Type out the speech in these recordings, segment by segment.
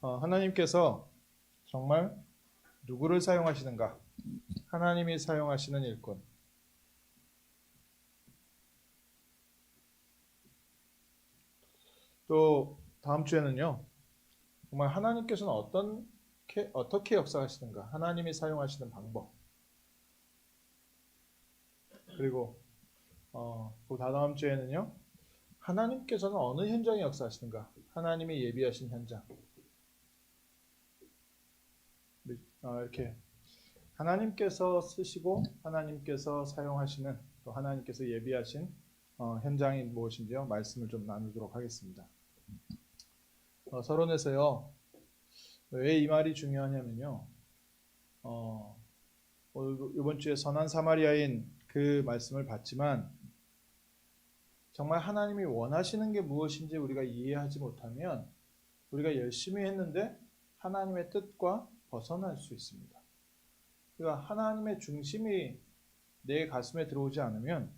하나님께서 정말 누구를 사용하시는가? 하나님이 사용하시는 일꾼. 또 다음 주에는요. 정말 하나님께서는 어떻게 역사하시는가? 하나님이 사용하시는 방법. 그리고 그 다음 주에는요. 하나님께서는 어느 현장에 역사하시는가? 하나님이 예비하신 현장. 이렇게 하나님께서 쓰시고 하나님께서 사용하시는 또 하나님께서 예비하신 현장이 무엇인지요? 말씀을 좀 나누도록 하겠습니다. 서론에서요. 왜 이 말이 중요하냐면요. 이번 주에 선한 사마리아인 그 말씀을 봤지만 정말 하나님이 원하시는 게 무엇인지 우리가 이해하지 못하면 우리가 열심히 했는데 하나님의 뜻과 벗어날 수 있습니다. 그러니까 하나님의 중심이 내 가슴에 들어오지 않으면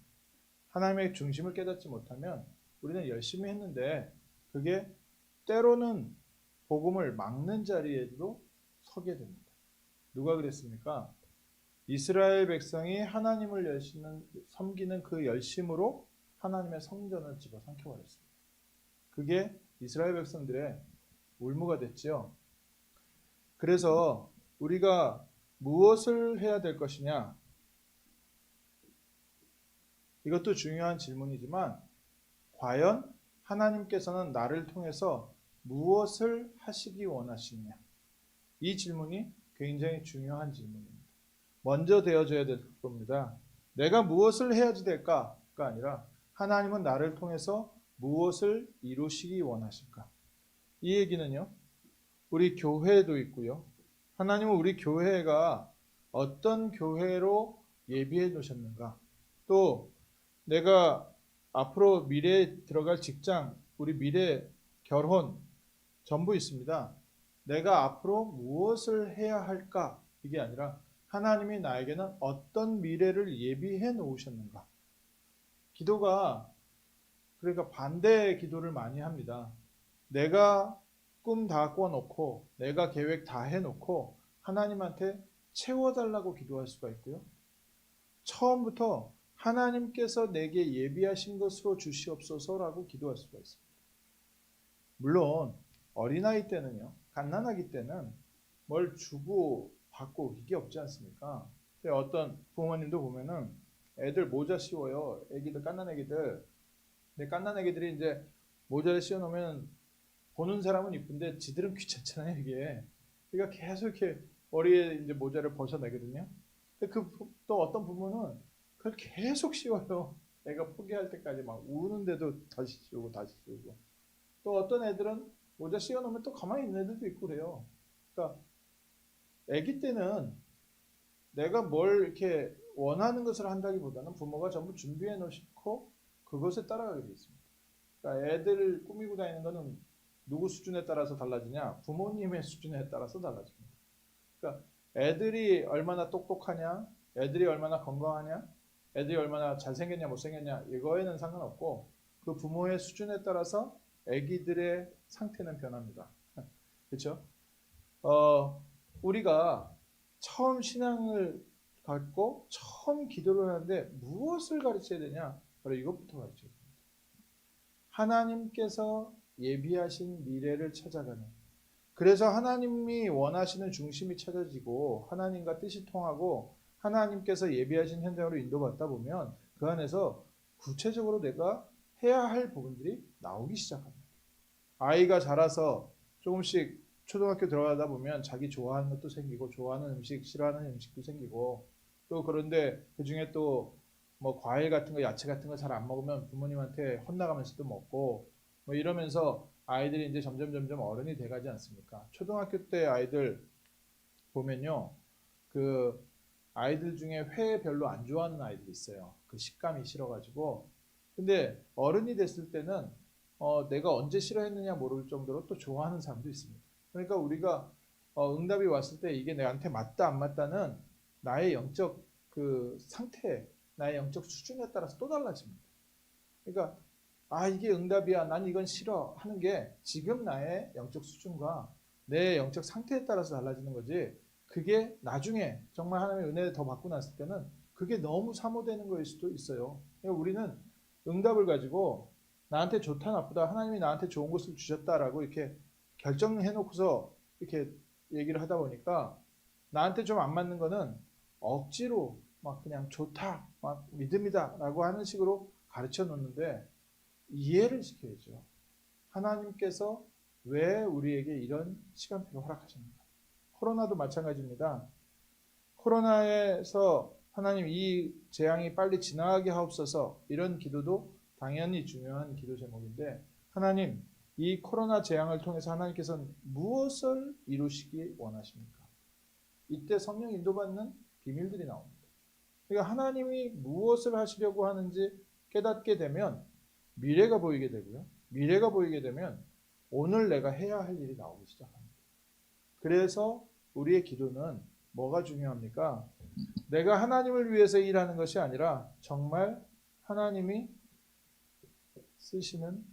하나님의 중심을 깨닫지 못하면 우리는 열심히 했는데 그게 때로는 복음을 막는 자리에도 서게 됩니다. 누가 그랬습니까? 이스라엘 백성이 하나님을 섬기는 그 열심으로 하나님의 성전을 집어삼켜 버렸습니다. 그게 이스라엘 백성들의 울무가 됐죠. 그래서 우리가 무엇을 해야 될 것이냐? 이것도 중요한 질문이지만 과연 하나님께서는 나를 통해서 무엇을 하시기 원하시느냐? 이 질문이 굉장히 중요한 질문입니다. 먼저 되어져야 될 겁니다. 내가 무엇을 해야지 될까가 아니라 하나님은 나를 통해서 무엇을 이루시기 원하실까? 이 얘기는요. 우리 교회도 있고요. 하나님은 우리 교회가 어떤 교회로 예비해 놓으셨는가? 또 내가 앞으로 미래에 들어갈 직장, 우리 미래 결혼 전부 있습니다. 내가 앞으로 무엇을 해야 할까? 이게 아니라 하나님이 나에게는 어떤 미래를 예비해 놓으셨는가? 기도가 그러니까 반대 기도를 많이 합니다. 내가 꿈 다 꿔놓고 내가 계획 다 해놓고 하나님한테 채워달라고 기도할 수가 있고요. 처음부터 하나님께서 내게 예비하신 것으로 주시옵소서라고 기도할 수가 있습니다. 물론 어린아이 때는요. 갓난아기 때는 뭘 주고 받고 이게 없지 않습니까? 어떤 부모님도 보면은 애들 모자 씌워요. 애기들 갓난아기들. 근데 갓난아기들이 이제 모자를 씌워놓으면 보는 사람은 이쁜데 지들은 귀찮잖아요 이게. 그러니까 계속 이렇게 머리에 이제 모자를 벗어내거든요. 근데 또 어떤 부모는 그걸 계속 씌워요. 애가 포기할 때까지 막 우는데도 다시 씌우고 다시 씌우고. 또 어떤 애들은 모자 씌워놓으면 또 가만히 있는 애들도 있고 그래요. 그러니까 아기 때는 내가 뭘 이렇게 원하는 것을 한다기보다는 부모가 전부 준비해 놓고 그것에 따라가게 되어 있습니다. 그러니까 애들을 꾸미고 다니는 것은 누구 수준에 따라서 달라지냐? 부모님의 수준에 따라서 달라집니다. 그러니까 애들이 얼마나 똑똑하냐? 애들이 얼마나 건강하냐? 애들이 얼마나 잘생겼냐 못생겼냐? 이거에는 상관없고 그 부모의 수준에 따라서 아기들의 상태는 변합니다. 그렇죠? 우리가 처음 신앙을 갖고 처음 기도를 하는데 무엇을 가르쳐야 되냐? 바로 이것부터 가르쳐야 됩니다. 하나님께서 예비하신 미래를 찾아가는. 그래서 하나님이 원하시는 중심이 찾아지고 하나님과 뜻이 통하고 하나님께서 예비하신 현장으로 인도받다 보면 그 안에서 구체적으로 내가 해야 할 부분들이 나오기 시작합니다. 아이가 자라서 조금씩 초등학교 들어가다 보면 자기 좋아하는 것도 생기고 좋아하는 음식, 싫어하는 음식도 생기고 또 그런데 그중에 또 뭐 과일 같은 거, 야채 같은 거 잘 안 먹으면 부모님한테 혼나가면서도 먹고 뭐 이러면서 아이들이 이제 점점 어른이 돼가지 않습니까? 초등학교 때 아이들 보면요. 그 아이들 중에 회 별로 안 좋아하는 아이들이 있어요. 그 식감이 싫어가지고. 근데 어른이 됐을 때는 내가 언제 싫어했느냐 모를 정도로 또 좋아하는 사람도 있습니다. 그러니까 우리가 응답이 왔을 때 이게 내한테 맞다 안 맞다는 나의 영적 그 상태, 나의 영적 수준에 따라서 또 달라집니다. 그러니까 이게 응답이야, 난 이건 싫어 하는 게 지금 나의 영적 수준과 내 영적 상태에 따라서 달라지는 거지. 그게 나중에 정말 하나님의 은혜를 더 받고 났을 때는 그게 너무 사모되는 거일 수도 있어요. 그러니까 우리는 응답을 가지고 나한테 좋다 나쁘다 하나님이 나한테 좋은 것을 주셨다라고 이렇게 결정해 놓고서 이렇게 얘기를 하다 보니까 나한테 좀 안 맞는 거는 억지로 막 그냥 좋다, 막 믿음이다라고 하는 식으로 가르쳐 놓는데 이해를 시켜야죠. 하나님께서 왜 우리에게 이런 시간표를 허락하십니까? 코로나도 마찬가지입니다. 코로나에서 하나님 이 재앙이 빨리 지나가게 하옵소서 이런 기도도 당연히 중요한 기도 제목인데 하나님 이 코로나 재앙을 통해서 하나님께서는 무엇을 이루시기 원하십니까? 이때 성령 인도받는 비밀들이 나옵니다. 그러니까 하나님이 무엇을 하시려고 하는지 깨닫게 되면 미래가 보이게 되고요. 미래가 보이게 되면 오늘 내가 해야 할 일이 나오기 시작합니다. 그래서 우리의 기도는 뭐가 중요합니까? 내가 하나님을 위해서 일하는 것이 아니라 정말 하나님이 쓰시는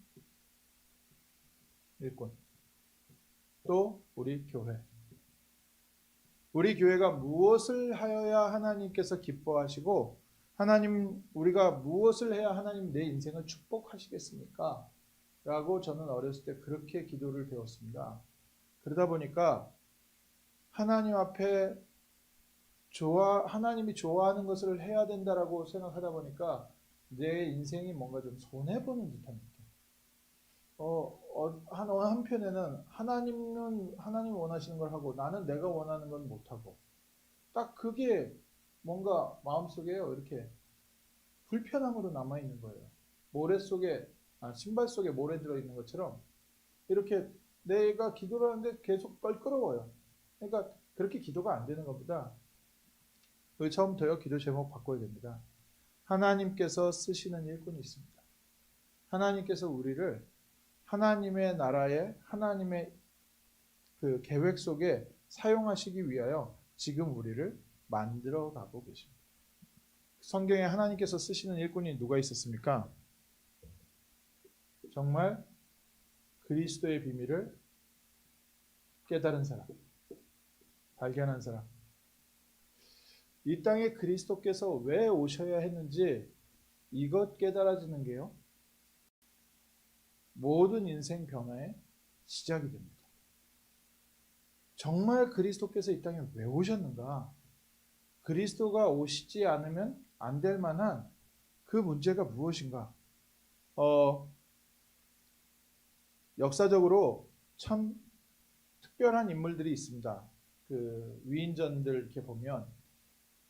일꾼, 또 우리 교회. 우리 교회가 무엇을 하여야 하나님께서 기뻐하시고 하나님 우리가 무엇을 해야 하나님 내 인생을 축복하시겠습니까? 라고 저는 어렸을 때 그렇게 기도를 배웠습니다. 그러다 보니까 하나님 앞에 하나님이 좋아하는 것을 해야 된다라고 생각하다 보니까 내 인생이 뭔가 좀 손해보는 듯한 느낌. 한편에는 하나님 원하시는 걸 하고 나는 내가 원하는 건 못하고 딱 그게 뭔가 마음속에요 이렇게 불편함으로 남아있는 거예요. 신발 속에 모래 들어있는 것처럼 이렇게 내가 기도를 하는데 계속 껄끄러워요. 그러니까 그렇게 기도가 안 되는 것보다 처음부터요 기도 제목 바꿔야 됩니다. 하나님께서 쓰시는 일꾼이 있습니다. 하나님께서 우리를 하나님의 나라에 하나님의 그 계획 속에 사용하시기 위하여 지금 우리를 만들어 가고 계십니다. 성경에 하나님께서 쓰시는 일꾼이 누가 있었습니까? 정말 그리스도의 비밀을 깨달은 사람, 발견한 사람. 이 땅에 그리스도께서 왜 오셔야 했는지 이것 깨달아지는 게요. 모든 인생 변화의 시작이 됩니다. 정말 그리스도께서 이 땅에 왜 오셨는가? 그리스도가 오시지 않으면 안 될 만한 그 문제가 무엇인가? 역사적으로 참 특별한 인물들이 있습니다. 그 위인전들 이렇게 보면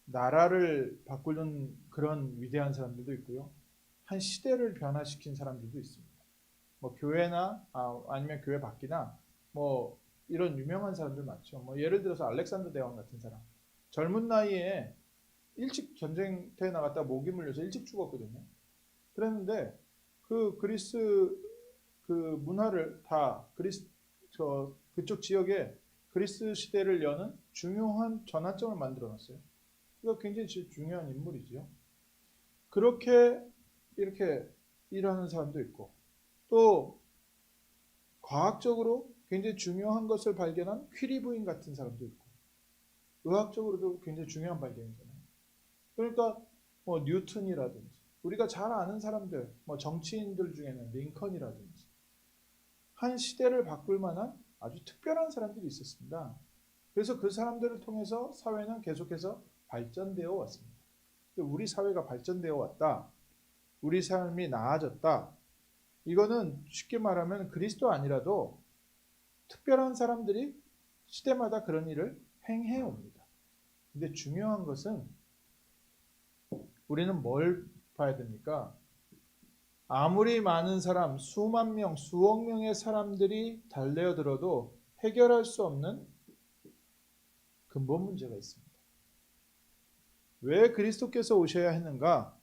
나라를 바꾸는 그런 위대한 사람들도 있고요. 한 시대를 변화시킨 사람들도 있습니다. 뭐 교회나 아니면 교회 밖이나 뭐 이런 유명한 사람들 많죠. 뭐 예를 들어서 알렉산더 대왕 같은 사람. 젊은 나이에 일찍 전쟁터에 나갔다 모기 물려서 일찍 죽었거든요. 그랬는데 그 그리스 그 문화를 다 그쪽 지역에 그리스 시대를 여는 중요한 전환점을 만들어 놨어요. 이거 굉장히 중요한 인물이지요. 그렇게 이렇게 일하는 사람도 있고 또 과학적으로 굉장히 중요한 것을 발견한 퀴리 부인 같은 사람도 있고 의학적으로도 굉장히 중요한 발견이잖아요. 그러니까 뭐 뉴턴이라든지 우리가 잘 아는 사람들, 뭐 정치인들 중에는 링컨이라든지 한 시대를 바꿀 만한 아주 특별한 사람들이 있었습니다. 그래서 그 사람들을 통해서 사회는 계속해서 발전되어 왔습니다. 우리 사회가 발전되어 왔다. 우리 삶이 나아졌다. 이거는 쉽게 말하면 그리스도 아니라도 특별한 사람들이 시대마다 그런 일을 행해 옵니다. 근데 중요한 것은 우리는 뭘 봐야 됩니까? 아무리 많은 사람, 수만 명, 수억 명의 사람들이 달려들어도 해결할 수 없는 근본 문제가 있습니다. 왜 그리스도께서 오셔야 했는가?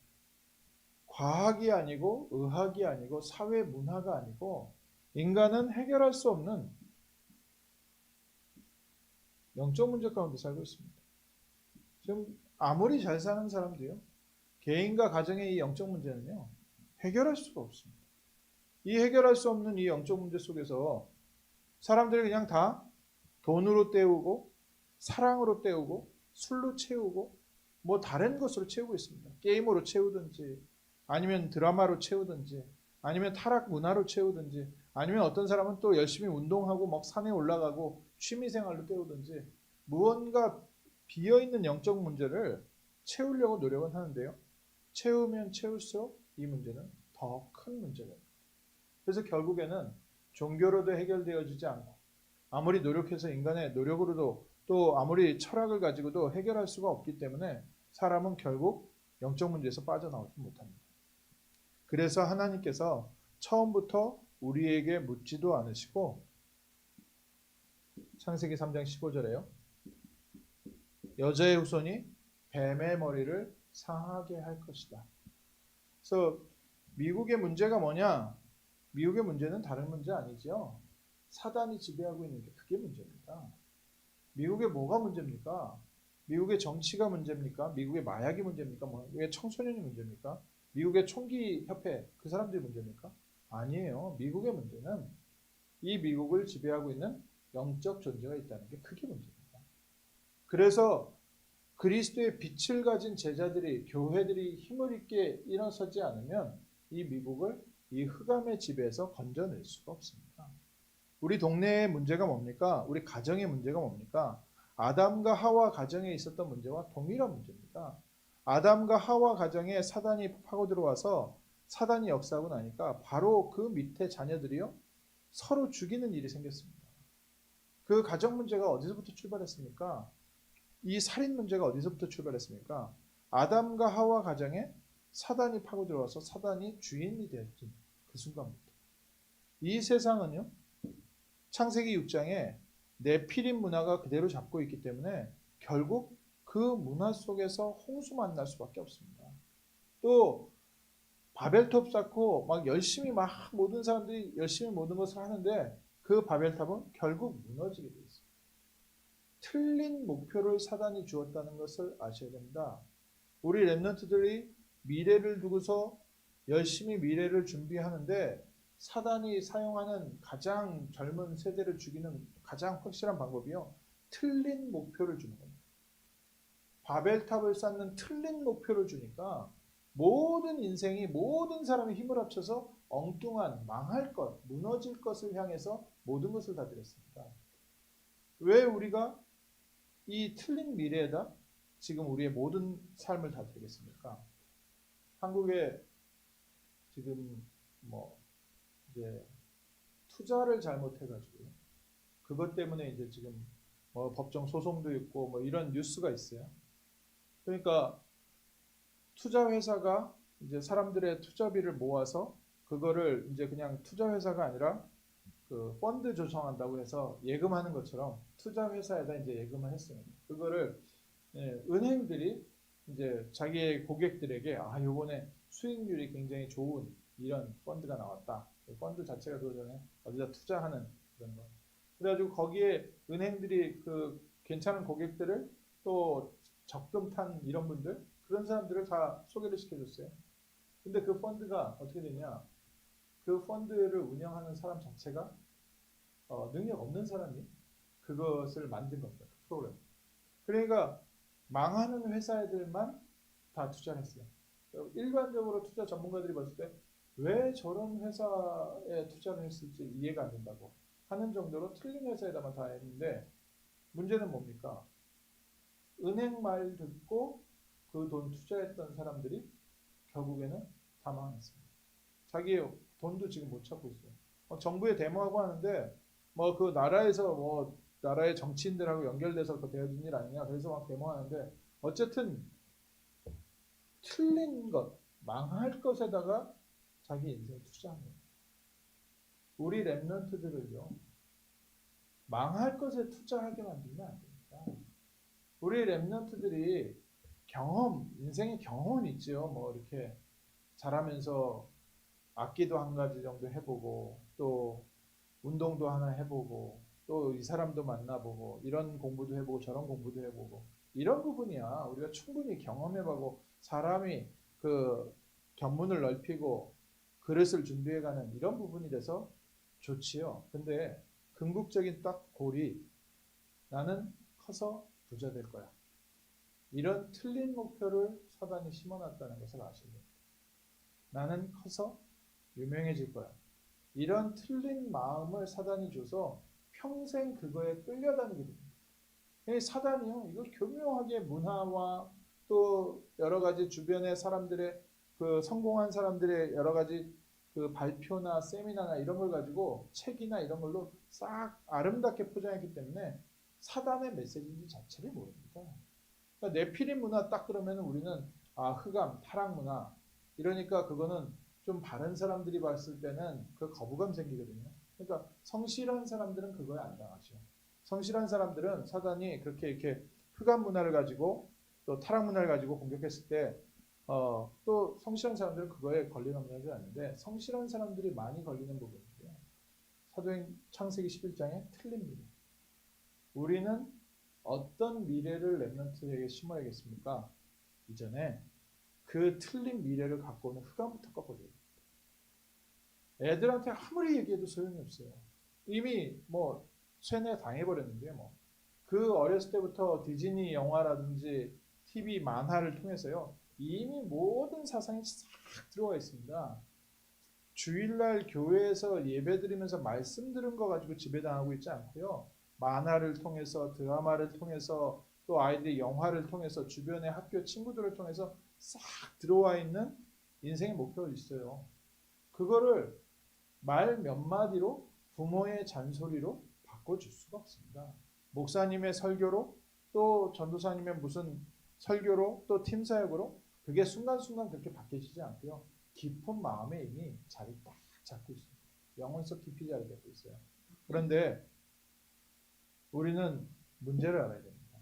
과학이 아니고 의학이 아니고 사회 문화가 아니고 인간은 해결할 수 없는 영적 문제 가운데 살고 있습니다. 지금 아무리 잘 사는 사람도요. 개인과 가정의 이 영적 문제는요. 해결할 수가 없습니다. 이 해결할 수 없는 이 영적 문제 속에서 사람들이 그냥 다 돈으로 때우고 사랑으로 때우고 술로 채우고 뭐 다른 것으로 채우고 있습니다. 게임으로 채우든지 아니면 드라마로 채우든지 아니면 타락 문화로 채우든지 아니면 어떤 사람은 또 열심히 운동하고 막 산에 올라가고 취미생활로 때우든지 무언가 비어있는 영적 문제를 채우려고 노력은 하는데요. 채우면 채울수록 이 문제는 더 큰 문제가 됩니다. 그래서 결국에는 종교로도 해결되어지지 않고 아무리 노력해서 인간의 노력으로도 또 아무리 철학을 가지고도 해결할 수가 없기 때문에 사람은 결국 영적 문제에서 빠져나오지 못합니다. 그래서 하나님께서 처음부터 우리에게 묻지도 않으시고 창세기 3장 15절에요. 여자의 후손이 뱀의 머리를 상하게 할 것이다. 그래서 미국의 문제가 뭐냐? 미국의 문제는 다른 문제 아니죠. 사단이 지배하고 있는 게 그게 문제입니다. 미국의 뭐가 문제입니까? 미국의 정치가 문제입니까? 미국의 마약이 문제입니까? 미국의 청소년이 문제입니까? 미국의 총기 협회 그 사람들이 문제입니까? 아니에요. 미국의 문제는 이 미국을 지배하고 있는 영적 존재가 있다는 게 그게 문제입니다. 그래서 그리스도의 빛을 가진 제자들이 교회들이 힘을 있게 일어서지 않으면 이 미국을 이 흑암의 지배에서 건져낼 수가 없습니다. 우리 동네의 문제가 뭡니까? 우리 가정의 문제가 뭡니까? 아담과 하와 가정에 있었던 문제와 동일한 문제입니다. 아담과 하와 가정에 사단이 파고 들어와서 사단이 역사하고 나니까 바로 그 밑에 자녀들이요 서로 죽이는 일이 생겼습니다. 그 가정 문제가 어디서부터 출발했습니까? 이 살인 문제가 어디서부터 출발했습니까? 아담과 하와 가정에 사단이 파고 들어와서 사단이 주인이 되었던 그 순간부터. 이 세상은요 창세기 6장에 네피림 문화가 그대로 잡고 있기 때문에 결국 그 문화 속에서 홍수만 날 수밖에 없습니다. 또 바벨탑 쌓고 막 열심히 막 모든 사람들이 열심히 모든 것을 하는데 그 바벨탑은 결국 무너지게 돼 있어요. 틀린 목표를 사단이 주었다는 것을 아셔야 됩니다. 우리 랩런트들이 미래를 두고서 열심히 미래를 준비하는데 사단이 사용하는 가장 젊은 세대를 죽이는 가장 확실한 방법이요. 틀린 목표를 주는 겁니다. 바벨탑을 쌓는 틀린 목표를 주니까 모든 인생이 모든 사람이 힘을 합쳐서 엉뚱한 망할 것, 무너질 것을 향해서 모든 것을 다 드렸습니다. 왜 우리가 이 틀린 미래에다 지금 우리의 모든 삶을 다 드리겠습니까? 한국에 지금 뭐 이제 투자를 잘못해가지고요. 그것 때문에 이제 지금 뭐 법정 소송도 있고 뭐 이런 뉴스가 있어요. 그러니까 투자 회사가 이제 사람들의 투자비를 모아서 그거를 이제 그냥 투자 회사가 아니라 그 펀드 조성한다고 해서 예금하는 것처럼 투자 회사에다 이제 예금을 했습니다. 그거를 은행들이 이제 자기의 고객들에게 요번에 수익률이 굉장히 좋은 이런 펀드가 나왔다. 펀드 자체가 그 전에 어디다 투자하는 그런 거. 그래가지고 거기에 은행들이 그 괜찮은 고객들을 또 적금 탄 이런 분들 그런 사람들을 다 소개를 시켜줬어요. 근데 그 펀드가 어떻게 되냐? 그 펀드를 운영하는 사람 자체가 능력 없는 사람이 그것을 만든 겁니다. 그 프로그램. 그러니까 망하는 회사들만 다 투자를 했어요. 일반적으로 투자 전문가들이 봤을 때 왜 저런 회사에 투자를 했을지 이해가 안 된다고 하는 정도로 틀린 회사에다만 다 했는데 문제는 뭡니까? 은행 말 듣고 그 돈 투자했던 사람들이 결국에는 다 망했습니다. 자기 돈도 지금 못 찾고 있어요. 정부에 데모하고 하는데 뭐 그 나라에서 뭐 나라의 정치인들하고 연결돼서 그 되어진 일 아니냐 그래서 막 데모하는데 어쨌든 틀린 것, 망할 것에다가 자기 인생 투자하는 거예요. 우리 랩런트들을요 망할 것에 투자하게 만들면 안 됩니다. 우리 랩런트들이 인생의 경험은 있죠. 뭐 이렇게 자라면서 악기도 한 가지 정도 해보고 또 운동도 하나 해보고 또 이 사람도 만나보고 이런 공부도 해보고 저런 공부도 해보고 이런 부분이야 우리가 충분히 경험해보고 사람이 그 견문을 넓히고 그릇을 준비해가는 이런 부분이 돼서 좋지요. 근데 궁극적인 딱 골이 나는 커서 부자 될 거야. 이런 틀린 목표를 사단이 심어놨다는 것을 아셔야 됩니다. 나는 커서 유명해질 거야. 이런 틀린 마음을 사단이 줘서 평생 그거에 끌려다니게 됩니다. 사단이요, 이거 교묘하게 문화와 또 여러 가지 주변의 사람들의 그 성공한 사람들의 여러 가지 그 발표나 세미나나 이런 걸 가지고 책이나 이런 걸로 싹 아름답게 포장했기 때문에 사단의 메시지 자체를 모릅니다. 그러니까 네피림 문화 딱 그러면 우리는 흑암, 타락 문화 이러니까 그거는 좀 바른 사람들이 봤을 때는 그 거부감 생기거든요. 그러니까 성실한 사람들은 그거에 안 당하죠. 성실한 사람들은 사단이 그렇게 이렇게 흑암 문화를 가지고 또 타락 문화를 가지고 공격했을 때 또 성실한 사람들은 그거에 걸리는 문제는 아닌데 성실한 사람들이 많이 걸리는 부분이고요. 사도행 창세기 11장에 틀린 미래. 우리는 어떤 미래를 렘넌트에게 심어야겠습니까? 이전에 그 틀린 미래를 갖고 오는 흑암부터 꺾어줘야 됩니다. 애들한테 아무리 얘기해도 소용이 없어요. 이미 뭐 세뇌 당해버렸는데요. 그 어렸을 때부터 디즈니 영화라든지 TV 만화를 통해서요. 이미 모든 사상이 싹 들어와 있습니다. 주일날 교회에서 예배드리면서 말씀 들은 거 가지고 지배당하고 있지 않고요. 만화를 통해서 드라마를 통해서 또 아이들의 영화를 통해서 주변의 학교 친구들을 통해서 싹 들어와 있는 인생의 목표가 있어요. 그거를 말 몇 마디로 부모의 잔소리로 바꿔줄 수가 없습니다. 목사님의 설교로 또 전도사님의 무슨 설교로 또 팀사역으로 그게 순간순간 그렇게 바뀌지 않고요. 깊은 마음에 이미 자리 딱 잡고 있습니다. 영혼 속 깊이 자리 잡고 있어요. 그런데 우리는 문제를 알아야 됩니다.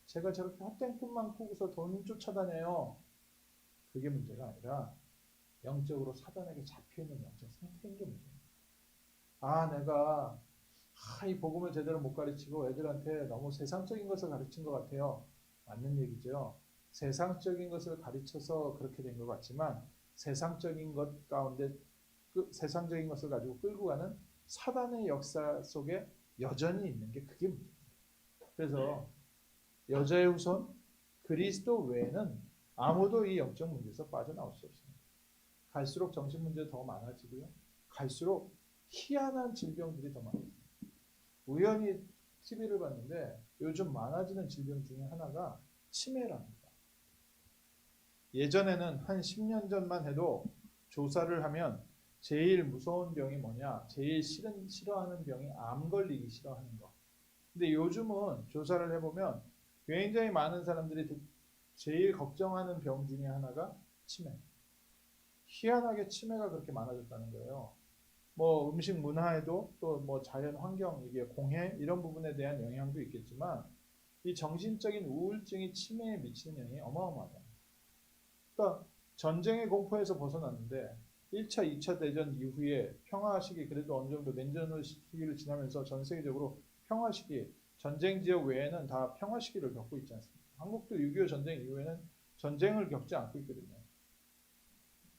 제가 저렇게 헛된 꿈만 꾸고서 돈 쫓아다녀요. 그게 문제가 아니라 영적으로 사단에게 잡혀있는 영적 상태인 게 문제입니다. 내가 이 복음을 제대로 못 가르치고 애들한테 너무 세상적인 것을 가르친 것 같아요. 맞는 얘기죠. 세상적인 것을 가르쳐서 그렇게 된 것 같지만 세상적인 것 가운데 세상적인 것을 가지고 끌고 가는 사단의 역사 속에 여전히 있는 게 그게 문제입니다. 그래서 여자의 후손 그리스도 외에는 아무도 이 영적 문제에서 빠져나올 수 없습니다. 갈수록 정신 문제 더 많아지고요. 갈수록 희한한 질병들이 더 많아집니다. 우연히 TV를 봤는데 요즘 많아지는 질병 중에 하나가 치매랍니다. 예전에는 한 10년 전만 해도 조사를 하면 제일 무서운 병이 뭐냐, 제일 싫어하는 병이 암 걸리기 싫어하는 거. 근데 요즘은 조사를 해보면 굉장히 많은 사람들이 제일 걱정하는 병 중에 하나가 치매. 희한하게 치매가 그렇게 많아졌다는 거예요. 뭐 음식 문화에도 또 뭐 자연 환경, 이게 공해 이런 부분에 대한 영향도 있겠지만 이 정신적인 우울증이 치매에 미치는 영향이 어마어마하다. 그러니까 전쟁의 공포에서 벗어났는데 1차, 2차 대전 이후에 평화 시기, 그래도 어느 정도 냉전 시기를 지나면서 전 세계적으로 평화 시기, 전쟁 지역 외에는 다 평화 시기를 겪고 있지 않습니까? 한국도 6.25 전쟁 이후에는 전쟁을 겪지 않고 있거든요.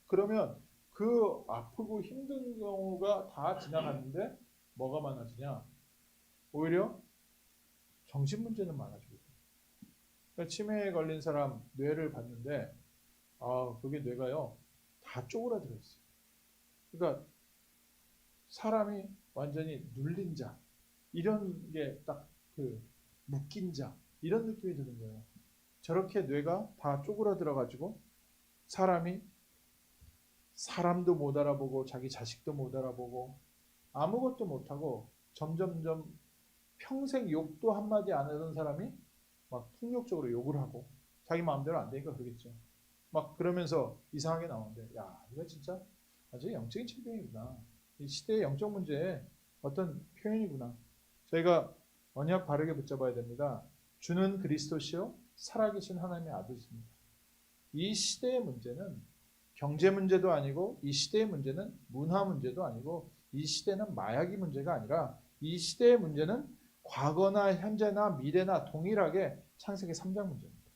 그러면 그 아프고 힘든 경우가 다 지나갔는데 뭐가 많아지냐? 오히려 정신 문제는 많아지고 있어요. 그러니까 치매에 걸린 사람 뇌를 봤는데 그게 뇌가요 다 쪼그라들어 있어요. 그러니까 사람이 완전히 눌린 자, 이런 게 딱 그 묶인 자, 이런 느낌이 드는 거예요. 저렇게 뇌가 다 쪼그라들어 가지고 사람이 사람도 못 알아보고 자기 자식도 못 알아보고 아무것도 못하고 점점점 평생 욕도 한마디 안 하던 사람이 막 폭력적으로 욕을 하고 자기 마음대로 안 되니까 그러겠죠. 막 그러면서 이상하게 나오는데 이거 진짜 아주 영적인 질병이구나. 이 시대의 영적 문제의 어떤 표현이구나. 저희가 언약 바르게 붙잡아야 됩니다. 주는 그리스도시요 살아계신 하나님의 아들이십니다. 이 시대의 문제는 경제 문제도 아니고 이 시대의 문제는 문화 문제도 아니고 이 시대는 마약이 문제가 아니라 이 시대의 문제는 과거나 현재나 미래나 동일하게 창세기 3장 문제입니다.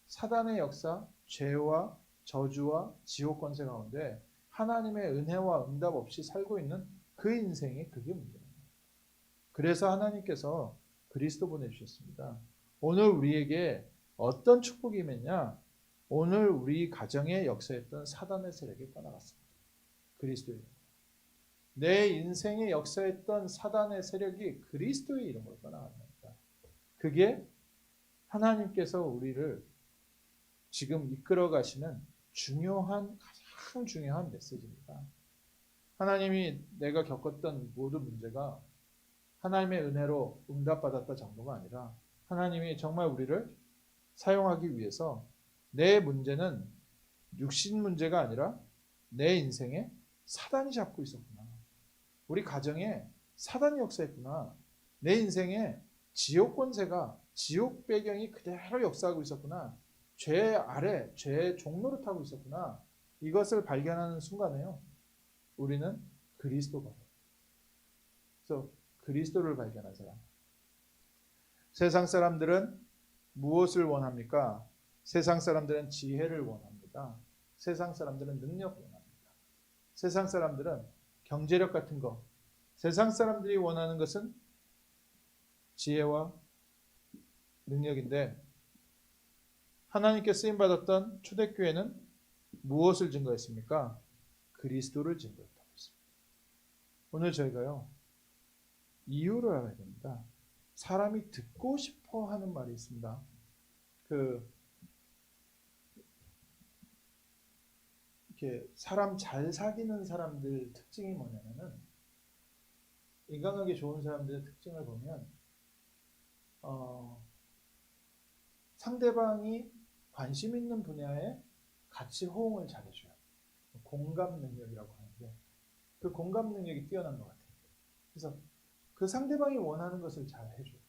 사단의 역사, 죄와 저주와 지옥 권세 가운데 하나님의 은혜와 응답 없이 살고 있는 그 인생이 그게 문제입니다. 그래서 하나님께서 그리스도 보내주셨습니다. 오늘 우리에게 어떤 축복이 임했냐? 오늘 우리 가정에 역사했던 사단의 세력이 떠나갔습니다. 그리스도의 이름으로. 내 인생에 역사했던 사단의 세력이 그리스도의 이름으로 떠나갑니다. 그게 하나님께서 우리를 지금 이끌어 가시는 가장 중요한 메시지입니다. 하나님이 내가 겪었던 모든 문제가 하나님의 은혜로 응답받았다 정도가 아니라 하나님이 정말 우리를 사용하기 위해서 내 문제는 육신 문제가 아니라 내 인생에 사단이 잡고 있었구나. 우리 가정에 사단이 역사했구나. 내 인생에 지옥 권세가 지옥 배경이 그대로 역사하고 있었구나. 죄 아래 죄의 종로를 타고 있었구나. 이것을 발견하는 순간에요. 우리는 그리스도가 돼요. 그래서 그리스도를 발견한 사람. 세상 사람들은 무엇을 원합니까? 세상 사람들은 지혜를 원합니다. 세상 사람들은 능력 원합니다. 세상 사람들은 경제력 같은 거. 세상 사람들이 원하는 것은 지혜와 능력인데 하나님께 쓰임받았던 초대교회는 무엇을 증거했습니까? 그리스도를 증거했다고 했습니다. 오늘 저희가요. 이유를 알아야 됩니다. 사람이 듣고 싶어 하는 말이 있습니다. 이렇게 사람 잘 사귀는 사람들 특징이 뭐냐면은 인간관계 좋은 사람들의 특징을 보면 상대방이 관심 있는 분야에 같이 호응을 잘해줘요. 공감 능력이라고 하는데 그 공감 능력이 뛰어난 것 같아요. 그래서 그 상대방이 원하는 것을 잘 해줘요.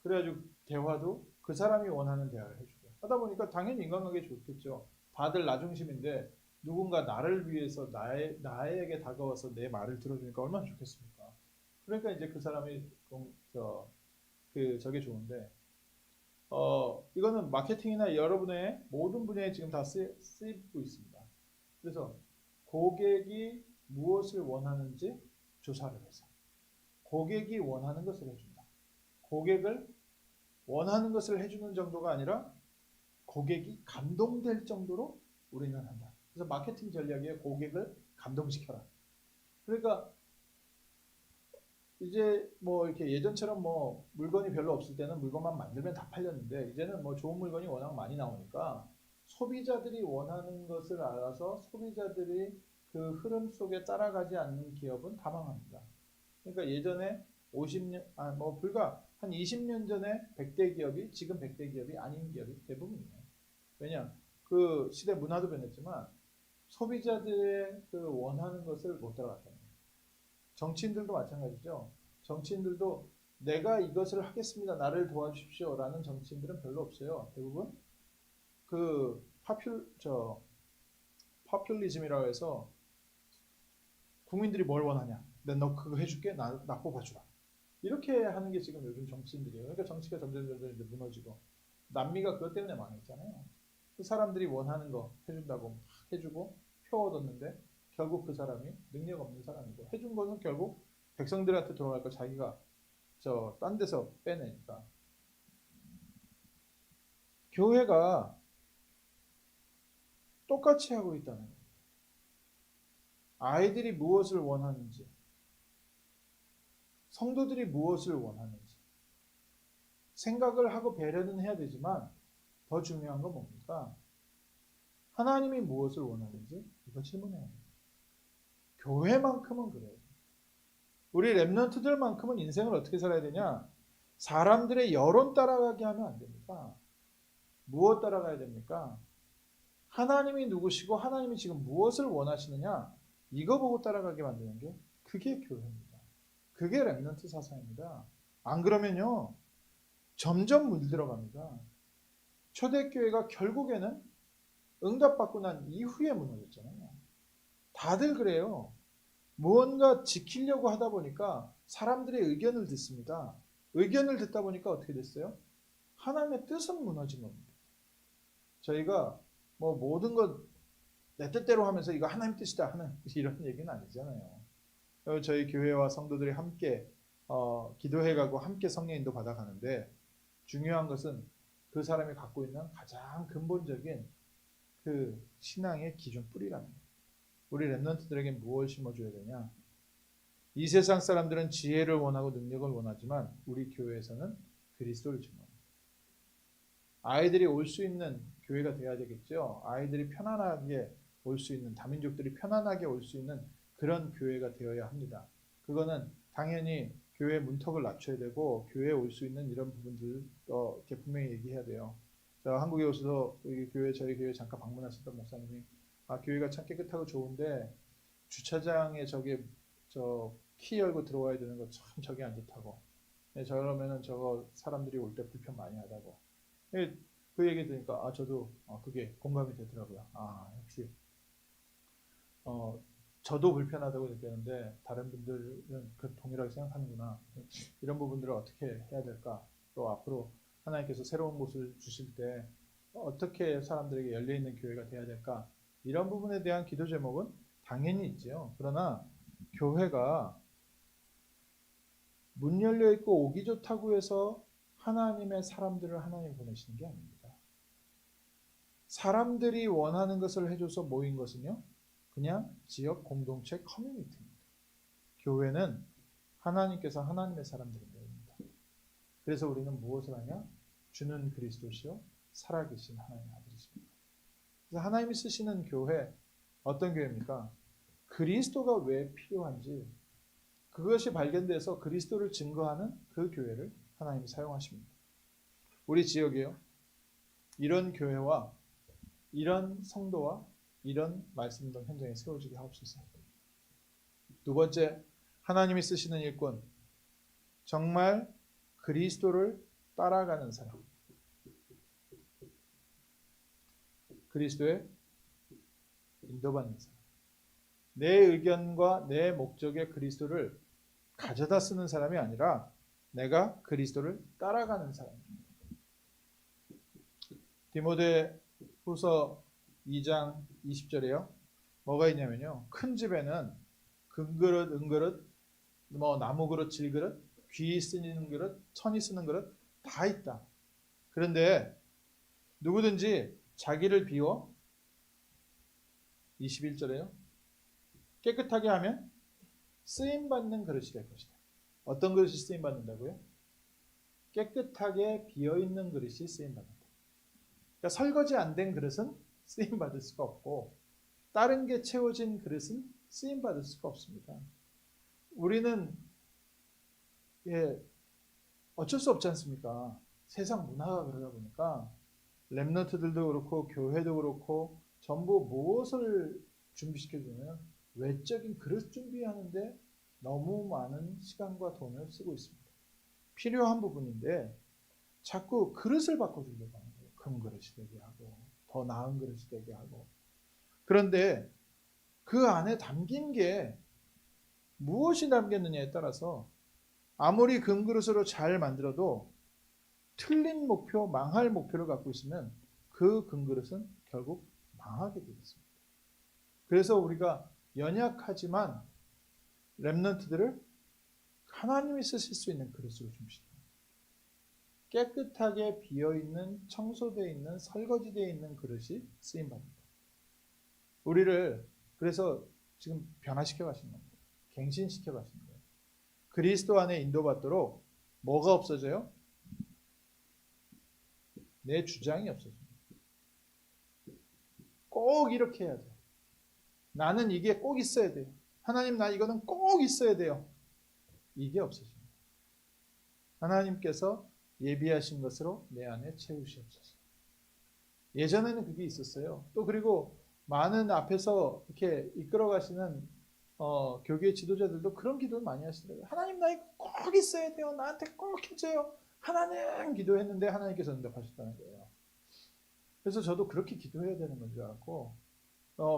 그래가지고 대화도 그 사람이 원하는 대화를 해주고 하다 보니까 당연히 인간관계 좋겠죠. 다들 나 중심인데 누군가 나를 위해서 나에게 다가와서 내 말을 들어주니까 얼마나 좋겠습니까? 그러니까 이제 그 사람이 저게 좋은데 이거는 마케팅이나 여러분의 모든 분야에 지금 다 쓰이고 있습니다. 그래서 고객이 무엇을 원하는지 조사를 해서 고객이 원하는 것을 해준다. 고객을 원하는 것을 해주는 정도가 아니라 고객이 감동될 정도로 우리는 한다. 그래서 마케팅 전략에 고객을 감동시켜라. 그러니까 이제 뭐 이렇게 예전처럼 뭐 물건이 별로 없을 때는 물건만 만들면 다 팔렸는데 이제는 뭐 좋은 물건이 워낙 많이 나오니까 소비자들이 원하는 것을 알아서 소비자들이 그 흐름 속에 따라가지 않는 기업은 다 망합니다. 그러니까 예전에 50년, 불과 한 20년 전에 100대 기업이 지금 100대 기업이 아닌 기업이 대부분이에요. 왜냐? 그 시대 문화도 변했지만 소비자들의 그 원하는 것을 못 따라갔다는 거예요. 정치인들도 마찬가지죠. 정치인들도 내가 이것을 하겠습니다. 나를 도와주십시오. 라는 정치인들은 별로 없어요. 대부분 그 파퓰리즘이라고 해서 국민들이 뭘 원하냐. 내가 너 그거 해줄게. 나 뽑아주라. 이렇게 하는 게 지금 요즘 정치인들이에요. 그러니까 정치가 점점 이제 무너지고 남미가 그것 때문에 망했잖아요. 그 사람들이 원하는 거 해준다고 막 해주고 표 얻었는데 결국 그 사람이 능력 없는 사람이고 해준 거는 결국 백성들한테 돌아갈 걸 자기가 딴 데서 빼내니까. 교회가 똑같이 하고 있다는 거예요. 아이들이 무엇을 원하는지, 성도들이 무엇을 원하는지 생각을 하고 배려는 해야 되지만 더 중요한 건 뭡니까? 하나님이 무엇을 원하는지 이거 질문해야 돼요. 교회만큼은 그래요. 우리 렘넌트들만큼은 인생을 어떻게 살아야 되냐? 사람들의 여론 따라가게 하면 안 됩니다. 무엇 따라가야 됩니까? 하나님이 누구시고 하나님이 지금 무엇을 원하시느냐? 이거 보고 따라가게 만드는 게 그게 교회입니다. 그게 렘넌트 사상입니다. 안 그러면요. 점점 물들어갑니다. 초대교회가 결국에는 응답받고 난 이후에 무너졌잖아요. 다들 그래요. 무언가 지키려고 하다 보니까 사람들의 의견을 듣습니다. 의견을 듣다 보니까 어떻게 됐어요? 하나님의 뜻은 무너진 겁니다. 저희가 뭐 모든 것 내 뜻대로 하면서 이거 하나님 뜻이다 하는 이런 얘기는 아니잖아요. 저희 교회와 성도들이 함께 기도해가고 함께 성령 인도 받아가는데 중요한 것은 그 사람이 갖고 있는 가장 근본적인 그 신앙의 기준 뿌리라는 거예요. 우리 렘넌트들에게 무엇을 심어줘야 되냐? 이 세상 사람들은 지혜를 원하고 능력을 원하지만 우리 교회에서는 그리스도를 증거합니다. 아이들이 올 수 있는 교회가 돼야 되겠죠. 아이들이 편안하게 올 수 있는, 다민족들이 편안하게 올 수 있는 그런 교회가 되어야 합니다. 그거는 당연히 교회 문턱을 낮춰야 되고 교회에 올 수 있는 이런 부분들 이렇게 분명히 얘기해야 돼요. 자, 한국에 오셔서 저희 교회 잠깐 방문하셨던 목사님이 교회가 참 깨끗하고 좋은데 주차장에 키 열고 들어와야 되는 거 참 저게 안 좋다고. 저러면은 저거 사람들이 올 때 불편 많이 하다고. 그 얘기 들으니까 저도 그게 공감이 되더라고요. 역시 저도 불편하다고 느꼈는데 다른 분들은 그 동일하게 생각하는구나. 이런 부분들을 어떻게 해야 될까? 또 앞으로 하나님께서 새로운 곳을 주실 때 어떻게 사람들에게 열려있는 교회가 돼야 될까? 이런 부분에 대한 기도 제목은 당연히 있죠. 그러나 교회가 문 열려 있고 오기 좋다고 해서 하나님의 사람들을 하나님 보내시는 게 아닙니다. 사람들이 원하는 것을 해줘서 모인 것은요, 그냥 지역 공동체 커뮤니티입니다. 교회는 하나님께서 하나님의 사람들을 모입니다. 그래서 우리는 무엇을 하냐? 주는 그리스도시요 살아계신 하나님 아들이십니다. 그래서 하나님이 쓰시는 교회, 어떤 교회입니까? 그리스도가 왜 필요한지 그것이 발견돼서 그리스도를 증거하는 그 교회를 하나님이 사용하십니다. 우리 지역에요, 이런 교회와 이런 성도와 이런 말씀도 현장에 세워지게 하옵소서. 두 번째, 하나님이 쓰시는 일꾼, 정말 그리스도를 따라가는 사람, 그리스도의 인도받는 사람, 내 의견과 내 목적에 그리스도를 가져다 쓰는 사람이 아니라 내가 그리스도를 따라가는 사람입니다. 디모데후서 2장 20절에요. 뭐가 있냐면요. 큰 집에는 금그릇, 은그릇, 나무 그릇, 질그릇, 귀 쓰는 그릇, 천이 쓰는 그릇 다 있다. 그런데 누구든지 자기를 비워 21절에요. 깨끗하게 하면 쓰임받는 그릇이 될 것이다. 어떤 그릇이 쓰임받는다고요? 깨끗하게 비어있는 그릇이 쓰임받는다. 그러니까 설거지 안 된 그릇은 쓰임받을 수가 없고 다른 게 채워진 그릇은 쓰임받을 수가 없습니다. 우리는 어쩔 수 없지 않습니까? 세상 문화가 그러다 보니까 렘넌트들도 그렇고 교회도 그렇고 전부 무엇을 준비시켜주면 외적인 그릇 준비하는데 너무 많은 시간과 돈을 쓰고 있습니다. 필요한 부분인데 자꾸 그릇을 바꿔주려고 하는 거예요. 금 그릇이 되게 하고 더 나은 그릇이 되게 하고. 그런데 그 안에 담긴 게 무엇이 담겼느냐에 따라서 아무리 금그릇으로 잘 만들어도 틀린 목표, 망할 목표를 갖고 있으면 그 금그릇은 결국 망하게 되겠습니다. 그래서 우리가 연약하지만 렘넌트들을 하나님이 쓰실 수 있는 그릇으로 준비시킵니다. 깨끗하게 비어있는, 청소되어 있는, 설거지되어 있는 그릇이 쓰임받는다. 우리를 그래서 지금 변화시켜 가시는 겁니다. 갱신시켜 가시는 거예요. 그리스도 안에 인도받도록 뭐가 없어져요? 내 주장이 없어집니다. 꼭 이렇게 해야 돼요. 나는 이게 꼭 있어야 돼요. 하나님, 나 이거는 꼭 있어야 돼요. 이게 없어집니다. 하나님께서 예비하신 것으로 내 안에 채우시옵소서. 예전에는 그게 있었어요. 또 그리고 많은 앞에서 이렇게 이끌어 가시는 교계 지도자들도 그런 기도를 많이 하시더라고요. 하나님, 나 이거 꼭 있어야 돼요. 나한테 꼭 해줘요. 하나님, 기도했는데 하나님께서 응답하셨다는 거예요. 그래서 저도 그렇게 기도해야 되는 건 줄 알았고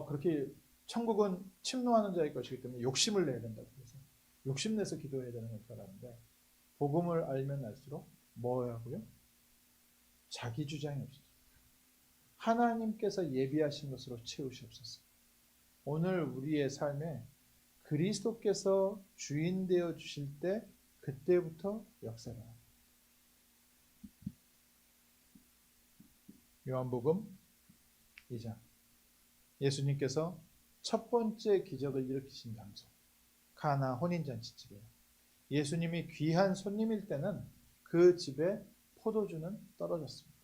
그렇게 천국은 침노하는 자의 것이기 때문에 욕심을 내야 된다고 해서 욕심내서 기도해야 되는 건 줄 알았는데 복음을 알면 알수록 뭐라고요? 자기 주장이 없어요. 하나님께서 예비하신 것으로 채우시옵소서. 오늘 우리의 삶에 그리스도께서 주인 되어 주실 때 그때부터 역사가 나요. 요한복음 2장. 예수님께서 첫 번째 기적을 일으키신 장소. 가나 혼인잔치집이에요. 예수님이 귀한 손님일 때는 그 집에 포도주는 떨어졌습니다.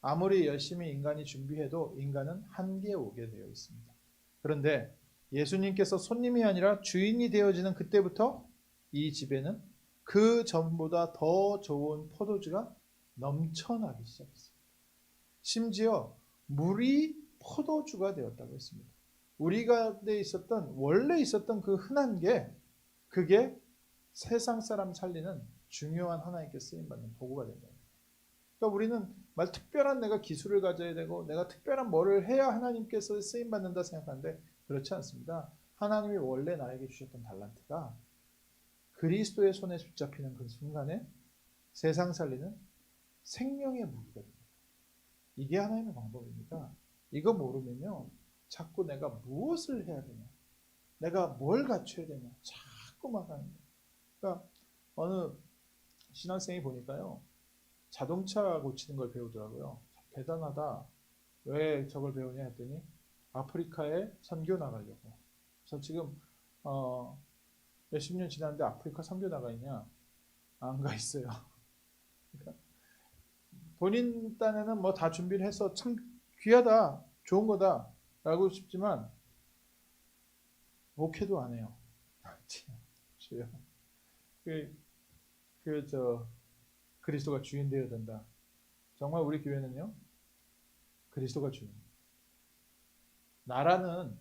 아무리 열심히 인간이 준비해도 인간은 한계에 오게 되어 있습니다. 그런데 예수님께서 손님이 아니라 주인이 되어지는 그때부터 이 집에는 그 전보다 더 좋은 포도주가 넘쳐나기 시작했습니다. 심지어 물이 포도주가 되었다고 했습니다. 우리 가운데 있었던 원래 있었던 그 흔한 게 그게 세상 사람 살리는 중요한 하나님께 쓰임받는 도구가 된다. 그러니까 우리는 말 특별한 내가 기술을 가져야 되고 내가 특별한 뭐를 해야 하나님께서 쓰임받는다 생각하는데 그렇지 않습니다. 하나님이 원래 나에게 주셨던 달란트가 그리스도의 손에 붙잡히는 그 순간에 세상 살리는 생명의 무기가 됩니다. 이게 하나님의 방법입니다. 이거 모르면요 자꾸 내가 무엇을 해야 되냐, 내가 뭘 갖춰야 되냐 자꾸만 하는 거예요. 그러니까 어느 신학생이 보니까요 자동차 고치는 걸 배우더라고요. 대단하다. 왜 저걸 배우냐 했더니 아프리카에 선교 나가려고. 그래서 지금 몇십 년 지났는데 아프리카 선교 나가 있냐? 안 가 있어요. 그러니까 본인 딴에는 뭐 다 준비를 해서 참 귀하다, 좋은 거다 라고 싶지만 목회도 안 해요. 그리스도가 주인 되어야 된다. 정말 우리 교회는요 그리스도가 주인. 나라는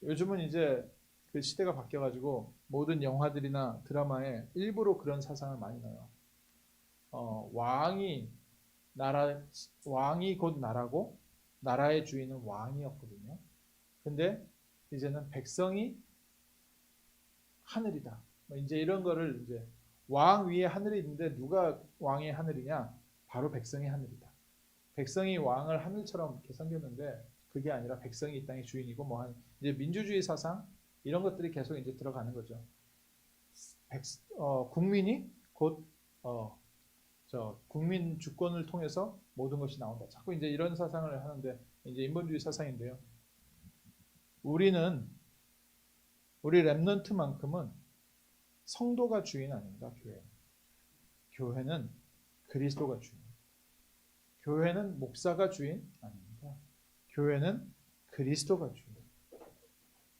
요즘은 이제 그 시대가 바뀌어가지고 모든 영화들이나 드라마에 일부러 그런 사상을 많이 넣어요. 왕이 곧 나라고 나라의 주인은 왕이었거든요. 근데 이제는 백성이 하늘이다. 이제 이런 거를 이제 왕 위에 하늘이 있는데 누가 왕의 하늘이냐? 바로 백성의 하늘이다. 백성이 왕을 하늘처럼 이렇게 섬겼는데 그게 아니라 백성이 이 땅의 주인이고 뭐 이제 민주주의 사상 이런 것들이 계속 이제 들어가는 거죠. 국민이 곧 국민 주권을 통해서 모든 것이 나온다. 자꾸 이제 이런 사상을 하는데 이제 인본주의 사상인데요. 우리 렘넌트만큼은 성도가 주인 아닙니다. 교회는 그리스도가 주인. 교회는 목사가 주인 아닙니다. 교회는 그리스도가 주인.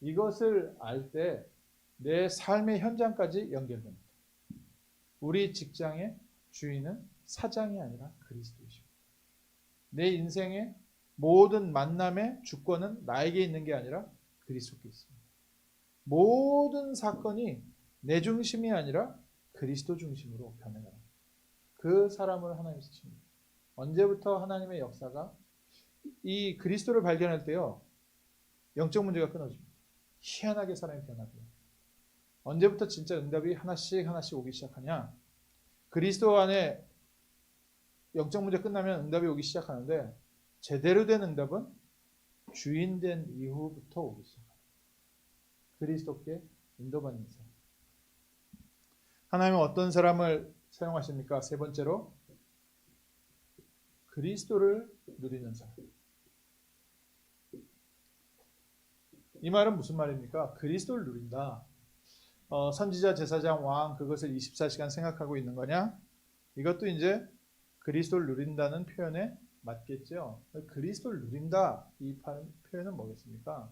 이것을 알 때 내 삶의 현장까지 연결됩니다. 우리 직장의 주인은 사장이 아니라 그리스도이십니다. 내 인생의 모든 만남의 주권은 나에게 있는 게 아니라 그리스도께 있습니다. 모든 사건이 내 중심이 아니라 그리스도 중심으로 변해가는 그 사람을 하나님 쓰십니다. 언제부터 하나님의 역사가 이 그리스도를 발견할 때요 영적 문제가 끊어집니다. 희한하게 사람이 변화돼요. 언제부터 진짜 응답이 하나씩 오기 시작하냐? 그리스도 안에 영적 문제 끝나면 응답이 오기 시작하는데 제대로 된 응답은 주인 된 이후부터 오기 시작합니다. 그리스도께 인도받는 인생. 하나님은 어떤 사람을 사용하십니까? 세 번째로 그리스도를 누리는 사람. 이 말은 무슨 말입니까? 그리스도를 누린다. 선지자, 제사장, 왕 그것을 24시간 생각하고 있는 거냐? 이것도 이제 그리스도를 누린다는 표현에 맞겠죠. 그리스도를 누린다 이 표현은 뭐겠습니까?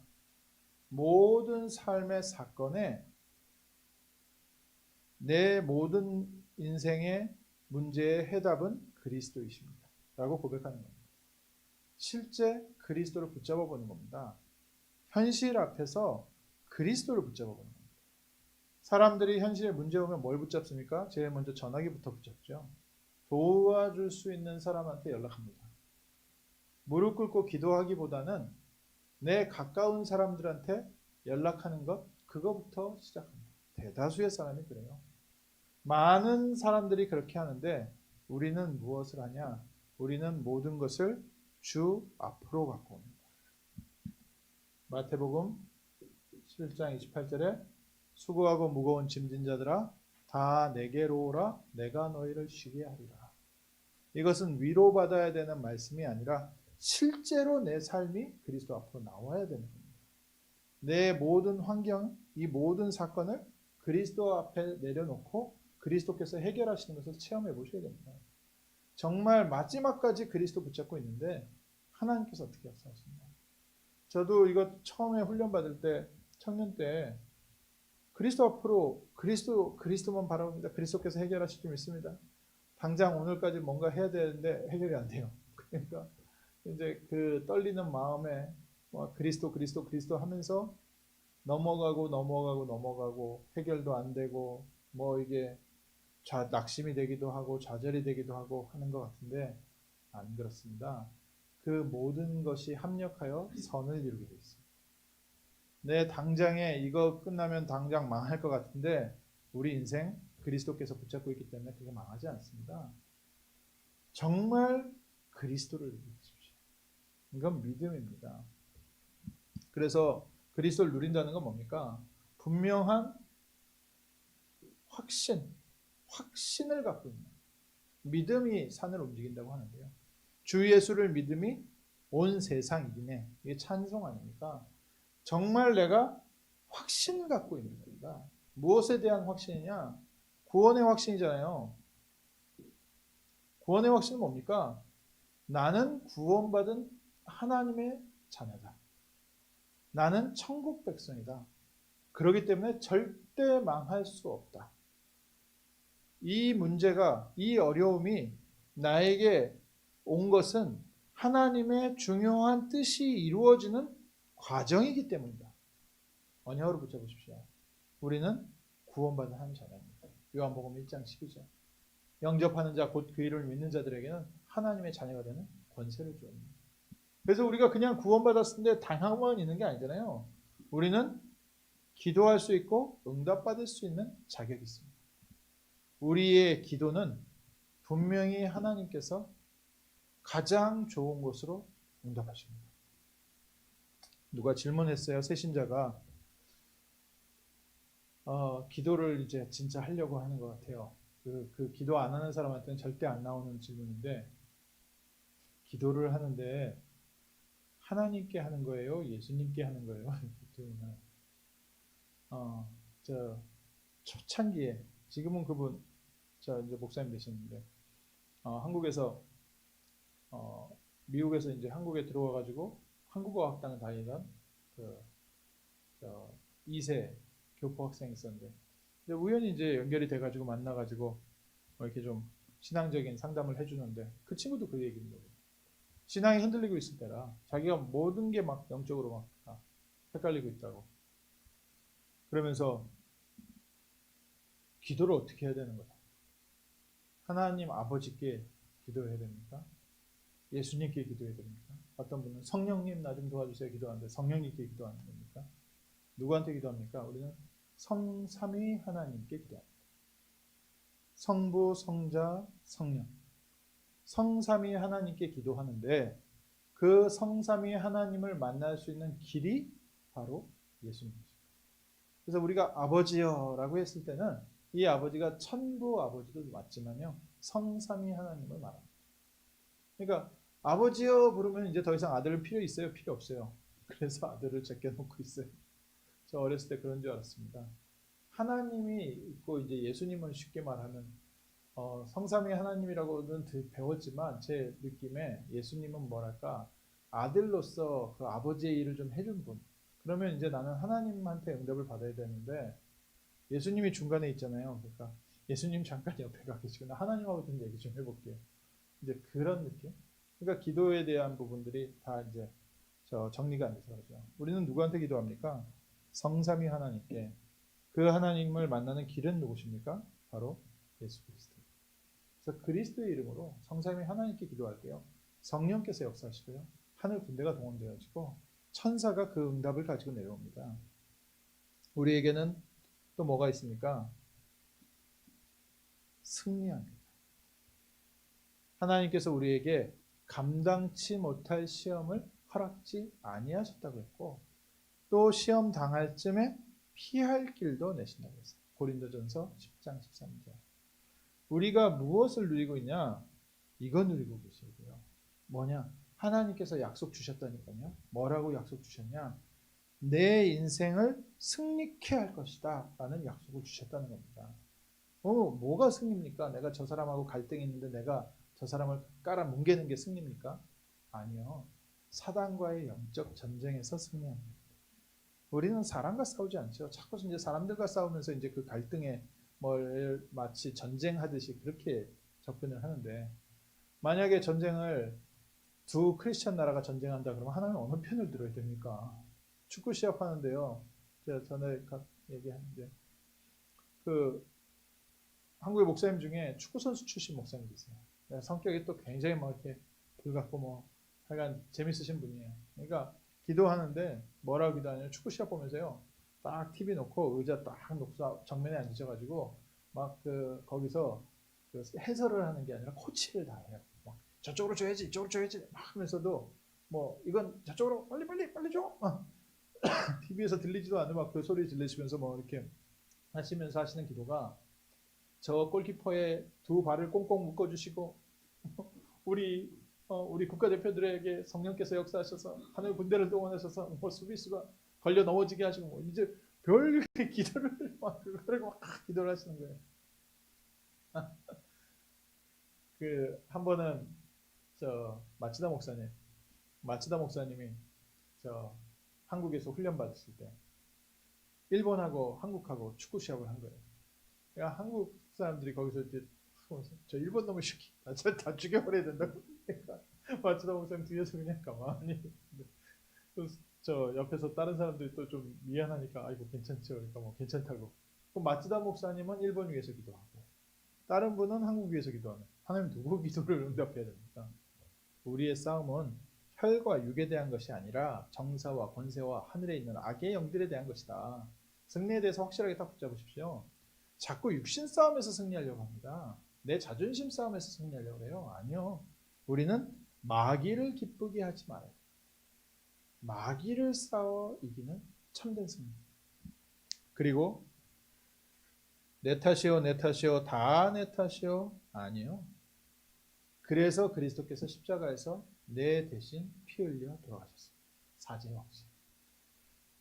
모든 삶의 사건에 내 모든 인생의 문제의 해답은 그리스도이십니다. 라고 고백하는 겁니다. 실제 그리스도를 붙잡아 보는 겁니다. 현실 앞에서 그리스도를 붙잡아 보는 겁니다. 사람들이 현실에 문제 오면 뭘 붙잡습니까? 제일 먼저 전화기부터 붙잡죠. 도와줄 수 있는 사람한테 연락합니다. 무릎 꿇고 기도하기보다는 내 가까운 사람들한테 연락하는 것, 그거부터 시작합니다. 대다수의 사람이 그래요. 많은 사람들이 그렇게 하는데 우리는 무엇을 하냐? 우리는 모든 것을 주 앞으로 갖고 옵니다. 마태복음 11장 28절에 수고하고 무거운 짐진 자들아 다 내게로 오라 내가 너희를 쉬게 하리라. 이것은 위로받아야 되는 말씀이 아니라 실제로 내 삶이 그리스도 앞으로 나와야 되는 겁니다. 내 모든 환경, 이 모든 사건을 그리스도 앞에 내려놓고 그리스도께서 해결하시는 것을 체험해 보셔야 됩니다. 정말 마지막까지 그리스도 붙잡고 있는데 하나님께서 어떻게 역사하시냐. 저도 이거 처음에 훈련 받을 때 청년 때 그리스도 앞으로 그리스도만 바라봅니다. 그리스도께서 해결하실 줄 믿습니다. 당장 오늘까지 뭔가 해야 되는데 해결이 안 돼요. 그러니까 이제 그 떨리는 마음에 그리스도 하면서 넘어가고 해결도 안 되고 뭐 이게 낙심이 되기도 하고 좌절이 되기도 하고 하는 것 같은데 안 그렇습니다. 그 모든 것이 합력하여 선을 이루게 되어 있습니다. 내 당장에 이거 끝나면 당장 망할 것 같은데 우리 인생 그리스도께서 붙잡고 있기 때문에 그게 망하지 않습니다. 정말 그리스도를 누리십시오. 이건 믿음입니다. 그래서 그리스도를 누린다는 건 뭡니까? 분명한 확신을 갖고 있는 믿음이 산을 움직인다고 하는데요. 주 예수를 믿음이 온 세상 이기네. 이게 찬송 아닙니까? 정말 내가 확신을 갖고 있는 겁니다. 무엇에 대한 확신이냐? 구원의 확신이잖아요. 구원의 확신은 뭡니까? 나는 구원받은 하나님의 자녀다. 나는 천국 백성이다. 그렇기 때문에 절대 망할 수 없다. 이 문제가, 이 어려움이 나에게 온 것은 하나님의 중요한 뜻이 이루어지는 과정이기 때문이다. 언약으로 붙여보십시오. 우리는 구원받은 한 자녀입니다. 요한복음 1장 12절. 영접하는 자, 곧 그 이름을 믿는 자들에게는 하나님의 자녀가 되는 권세를 주옵니다. 그래서 우리가 그냥 구원받았는데 당하고만 있는 게 아니잖아요. 우리는 기도할 수 있고 응답받을 수 있는 자격이 있습니다. 우리의 기도는 분명히 하나님께서 가장 좋은 것으로 응답하십니다. 누가 질문했어요. 새신자가 기도를 이제 진짜 하려고 하는 것 같아요. 그 기도 안 하는 사람한테는 절대 안 나오는 질문인데, 기도를 하는데 하나님께 하는 거예요? 예수님께 하는 거예요? 초창기에, 지금은 그분 이제 목사님 되셨는데, 한국에서 미국에서 이제 한국에 들어와 가지고 한국어 학당을 다니던 2세 교포 학생이 있었는데, 우연히 이제 연결이 돼 가지고 만나 가지고 이렇게 좀 신앙적인 상담을 해주는데, 그 친구도 그 얘기입니다. 신앙이 흔들리고 있을 때라 자기가 모든 게 막 영적으로 막 다 헷갈리고 있다고. 그러면서 기도를 어떻게 해야 되는 거다. 하나님 아버지께 기도해야 됩니까? 예수님께 기도해야 됩니까? 어떤 분은 성령님 나 좀 도와주세요 기도하는데 성령님께 기도하는 겁니까? 누구한테 기도합니까? 우리는 성삼위 하나님께 기도합니다. 성부, 성자, 성령. 성삼위 하나님께 기도하는데, 그 성삼위 하나님을 만날 수 있는 길이 바로 예수님이십니다. 그래서 우리가 아버지여라고 했을 때는 이 아버지가 천부 아버지도 맞지만요, 성삼위 하나님을 말합니다. 그러니까 아버지여 부르면 이제 더 이상 아들 필요 있어요? 필요 없어요. 그래서 아들을 제껴놓고 있어요. 저 어렸을 때 그런 줄 알았습니다. 하나님이 있고 이제 예수님은 쉽게 말하면 성삼위 하나님이라고는 배웠지만 제 느낌에 예수님은 뭐랄까, 아들로서 그 아버지의 일을 좀 해준 분. 그러면 이제 나는 하나님한테 응답을 받아야 되는데 예수님이 중간에 있잖아요. 그러니까 예수님 잠깐 옆에 가 계시고 나 하나님하고 좀 얘기 좀 해볼게요. 이제 그런 느낌. 그러니까 기도에 대한 부분들이 다 이제 정리가 안 돼서 그러죠. 우리는 누구한테 기도합니까? 성삼위 하나님께. 그 하나님을 만나는 길은 누구십니까? 바로 예수 그리스도. 그래서 그리스도의 이름으로 성삼위 하나님께 기도할게요. 성령께서 역사하시고요. 하늘 군대가 동원되어지고 천사가 그 응답을 가지고 내려옵니다. 우리에게는 또 뭐가 있습니까? 승리합니다. 하나님께서 우리에게 감당치 못할 시험을 허락지 아니하셨다고 했고, 또 시험 당할 쯤에 피할 길도 내신다고 했어요. 고린도전서 10장 13절. 우리가 무엇을 누리고 있냐? 이거 누리고 계셔야 돼요. 뭐냐? 하나님께서 약속 주셨다니까요. 뭐라고 약속 주셨냐? 내 인생을 승리케 할 것이다 라는 약속을 주셨다는 겁니다. 뭐가 승리입니까? 내가 저 사람하고 갈등이 있는데 내가 저 사람을 깔아뭉개는 게 승리입니까? 아니요. 사단과의 영적 전쟁에서 승리합니다. 우리는 사람과 싸우지 않죠. 자꾸 이제 사람들과 싸우면서 이제 그 갈등에 뭘 마치 전쟁하듯이 그렇게 접근을 하는데, 만약에 전쟁을 두 크리스천 나라가 전쟁한다 그러면 하나님은 어느 편을 들어야 됩니까? 축구 시합하는데요. 제가 전에 얘기하는데 그 한국의 목사님 중에 축구 선수 출신 목사님 계세요. 성격이 또 굉장히 막 이렇게 불같고 뭐 하여간 재밌으신 분이에요. 그러니까 기도하는데 뭐라고 기도하냐면 축구 시합 보면서요. 딱 TV 놓고 의자 딱 놓고 정면에 앉으셔가지고 막 거기서 그 해설을 하는 게 아니라 코치를 다 해요. 막 저쪽으로 줘야지, 이쪽으로 줘야지 막 하면서도 뭐 이건 저쪽으로 빨리 줘. TV에서 들리지도 않는 막 그 소리 들리시면서 뭐 이렇게 하시면서 하시는 기도가, 저 골키퍼의 두 발을 꽁꽁 묶어주시고 우리 국가대표들에게 성령께서 역사하셔서 하늘 군대를 동원하셔서 뭐 수비수가 걸려 넘어지게 하시고 뭐 이제 별 기도를 막 그거를 막 기도를 하시는 거예요. 그 한 번은 저 마치다 목사님이 저 한국에서 훈련 받으실 때 일본하고 한국하고 축구 시합을 한 거예요. 그러니까 한국 사람들이 거기서 이제 저 일본 놈의 새끼 다 죽여버려야 된다고. 그러니까 마치다 목사님 뒤에서 그냥 가만히 저 옆에서 다른 사람들이 또 좀 미안하니까 아이고 괜찮죠. 그러니까 뭐 괜찮다고. 그럼 마치다 목사님은 일본 위에서 기도하고 다른 분은 한국 위에서 기도하는, 하나님 누구 기도를 응답해야 됩니까? 우리의 싸움은 혈과 육에 대한 것이 아니라 정사와 권세와 하늘에 있는 악의 영들에 대한 것이다. 승리에 대해서 확실하게 딱 붙잡으십시오. 자꾸 육신 싸움에서 승리하려고 합니다. 내 자존심 싸움에서 승리하려고 해요. 아니요. 우리는 마귀를 기쁘게 하지 말아요. 마귀를 싸워 이기는 참된 승리. 그리고 내 탓이요 다 내 탓이요. 아니요. 그래서 그리스도께서 십자가에서 내 대신 피 흘려 돌아가셨습니다. 사죄의 확신.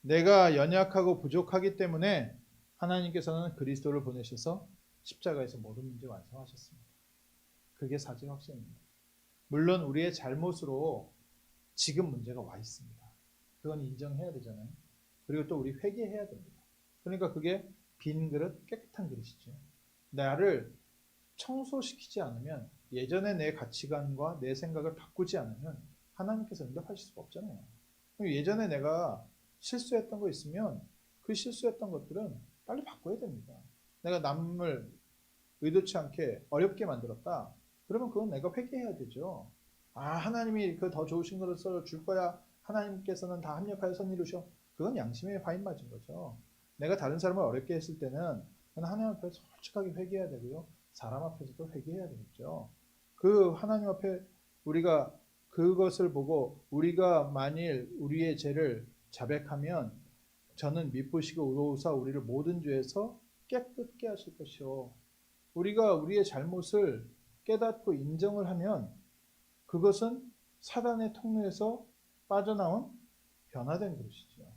내가 연약하고 부족하기 때문에 하나님께서는 그리스도를 보내셔서 십자가에서 모든 문제 완성하셨습니다. 그게 사죄의 확신입니다. 물론 우리의 잘못으로 지금 문제가 와 있습니다. 그건 인정해야 되잖아요. 그리고 또 우리 회개해야 됩니다. 그러니까 그게 빈 그릇, 깨끗한 그릇이죠. 나를 청소시키지 않으면, 예전에 내 가치관과 내 생각을 바꾸지 않으면 하나님께서 응답하실 수가 없잖아요. 예전에 내가 실수했던 거 있으면 그 실수했던 것들은 빨리 바꿔야 됩니다. 내가 남을 의도치 않게 어렵게 만들었다. 그러면 그건 내가 회개해야 되죠. 하나님이 그 더 좋으신 것을 줄 거야. 하나님께서는 다 합력하여 선이루셔. 그건 양심에 파인 맞은 거죠. 내가 다른 사람을 어렵게 했을 때는 하나님 앞에 솔직하게 회개해야 되고요. 사람 앞에서도 회개해야 되겠죠. 그 하나님 앞에 우리가 그것을 보고 우리가 만일 우리의 죄를 자백하면 저는 미쁘시고 의로우사 우리를 모든 죄에서 깨끗게 하실 것이요. 우리가 우리의 잘못을 깨닫고 인정을 하면 그것은 사단의 통로에서 빠져나온 변화된 것이죠.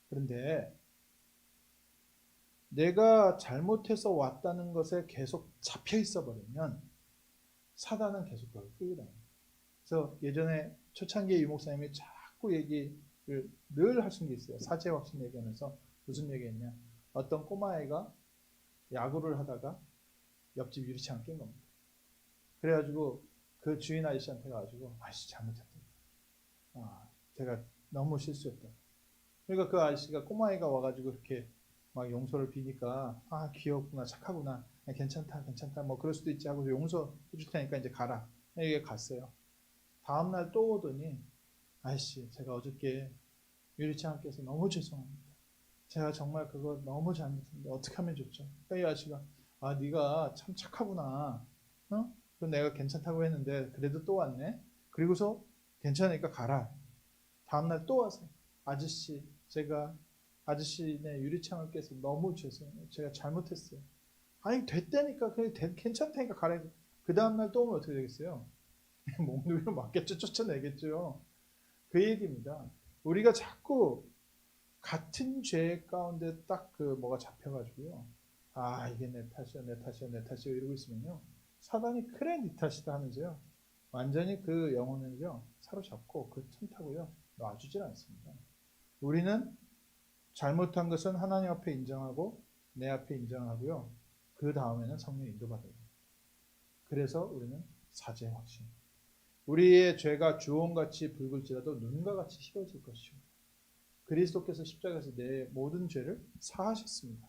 그런데 내가 잘못해서 왔다는 것에 계속 잡혀 있어 버리면 사단은 계속 그걸 끌고 다닙니다. 그래서 예전에 초창기에 유목사님이 자꾸 얘기를 늘 하신 게 있어요. 사죄 확신 얘기하면서 무슨 얘기했냐? 어떤 꼬마애가 야구를 하다가 옆집 유리창을 깬 겁니다. 그래가지고 그 주인 아저씨한테 가가지고 아저씨 잘못했다. 제가 너무 실수했다. 그러니까 그 아저씨가 꼬마애가 와가지고 이렇게 막 용서를 비니까 귀엽구나, 착하구나, 괜찮다 뭐 그럴 수도 있지 하고 용서해 줄 테니까 이제 가라. 이게 갔어요. 다음날 또 오더니 아저씨 제가 어저께 유리창을 깨서 너무 죄송합니다. 제가 정말 그거 너무 잘못했는데 어떻게 하면 좋죠? 이 아저씨가 네가 참 착하구나. 그럼 내가 괜찮다고 했는데 그래도 또 왔네. 그리고서 괜찮으니까 가라. 다음날 또 와서 아저씨 제가 아저씨네 유리창을 깨서 너무 죄송해요. 제가 잘못했어요. 아니 됐다니까. 그래 괜찮다니까 가래. 그 다음날 또 오면 어떻게 되겠어요? 몽둥이로 맞겠죠. 쫓아내겠죠. 그 얘기입니다. 우리가 자꾸 같은 죄 가운데 딱 그 뭐가 잡혀가지고요. 아 이게 내 탓이야 내 탓이야 내 탓이야 이러고 있으면요. 사단이 그래 네 탓이다 하면서요. 완전히 그 영혼을요 사로잡고 그 틈타고요 놔주질 않습니다. 우리는 잘못한 것은 하나님 앞에 인정하고 내 앞에 인정하고요. 그 다음에는 성령 인도받아야 됩니다. 그래서 우리는 사죄의 확신. 우리의 죄가 주홍같이 붉을지라도 눈과 같이 희어질 것이요. 그리스도께서 십자가에서 내 모든 죄를 사하셨습니다.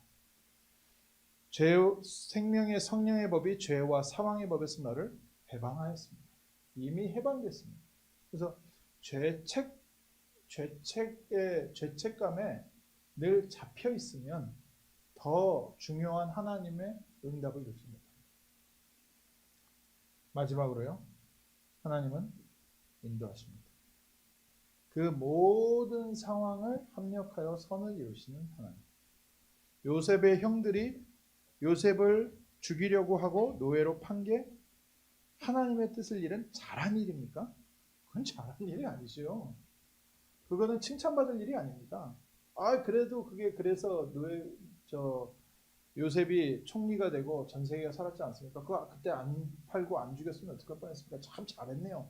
생명의 성령의 법이 죄와 사망의 법에서 너를 해방하였습니다. 이미 해방됐습니다. 그래서 죄책감에 늘 잡혀 있으면 더 중요한 하나님의 응답을 듣지 못합니다. 마지막으로요. 하나님은 인도하십니다. 그 모든 상황을 합력하여 선을 이루시는 하나님. 요셉의 형들이 요셉을 죽이려고 하고 노예로 판 게 하나님의 뜻을 잃은 잘한 일입니까? 그건 잘한 일이 아니죠. 그거는 칭찬받을 일이 아닙니다. 아 그래도 그게 그래서 요셉이 총리가 되고 전 세계가 살았지 않습니까? 그때 안 팔고 안 죽였으면 어떡할 뻔했습니까? 참 잘했네요.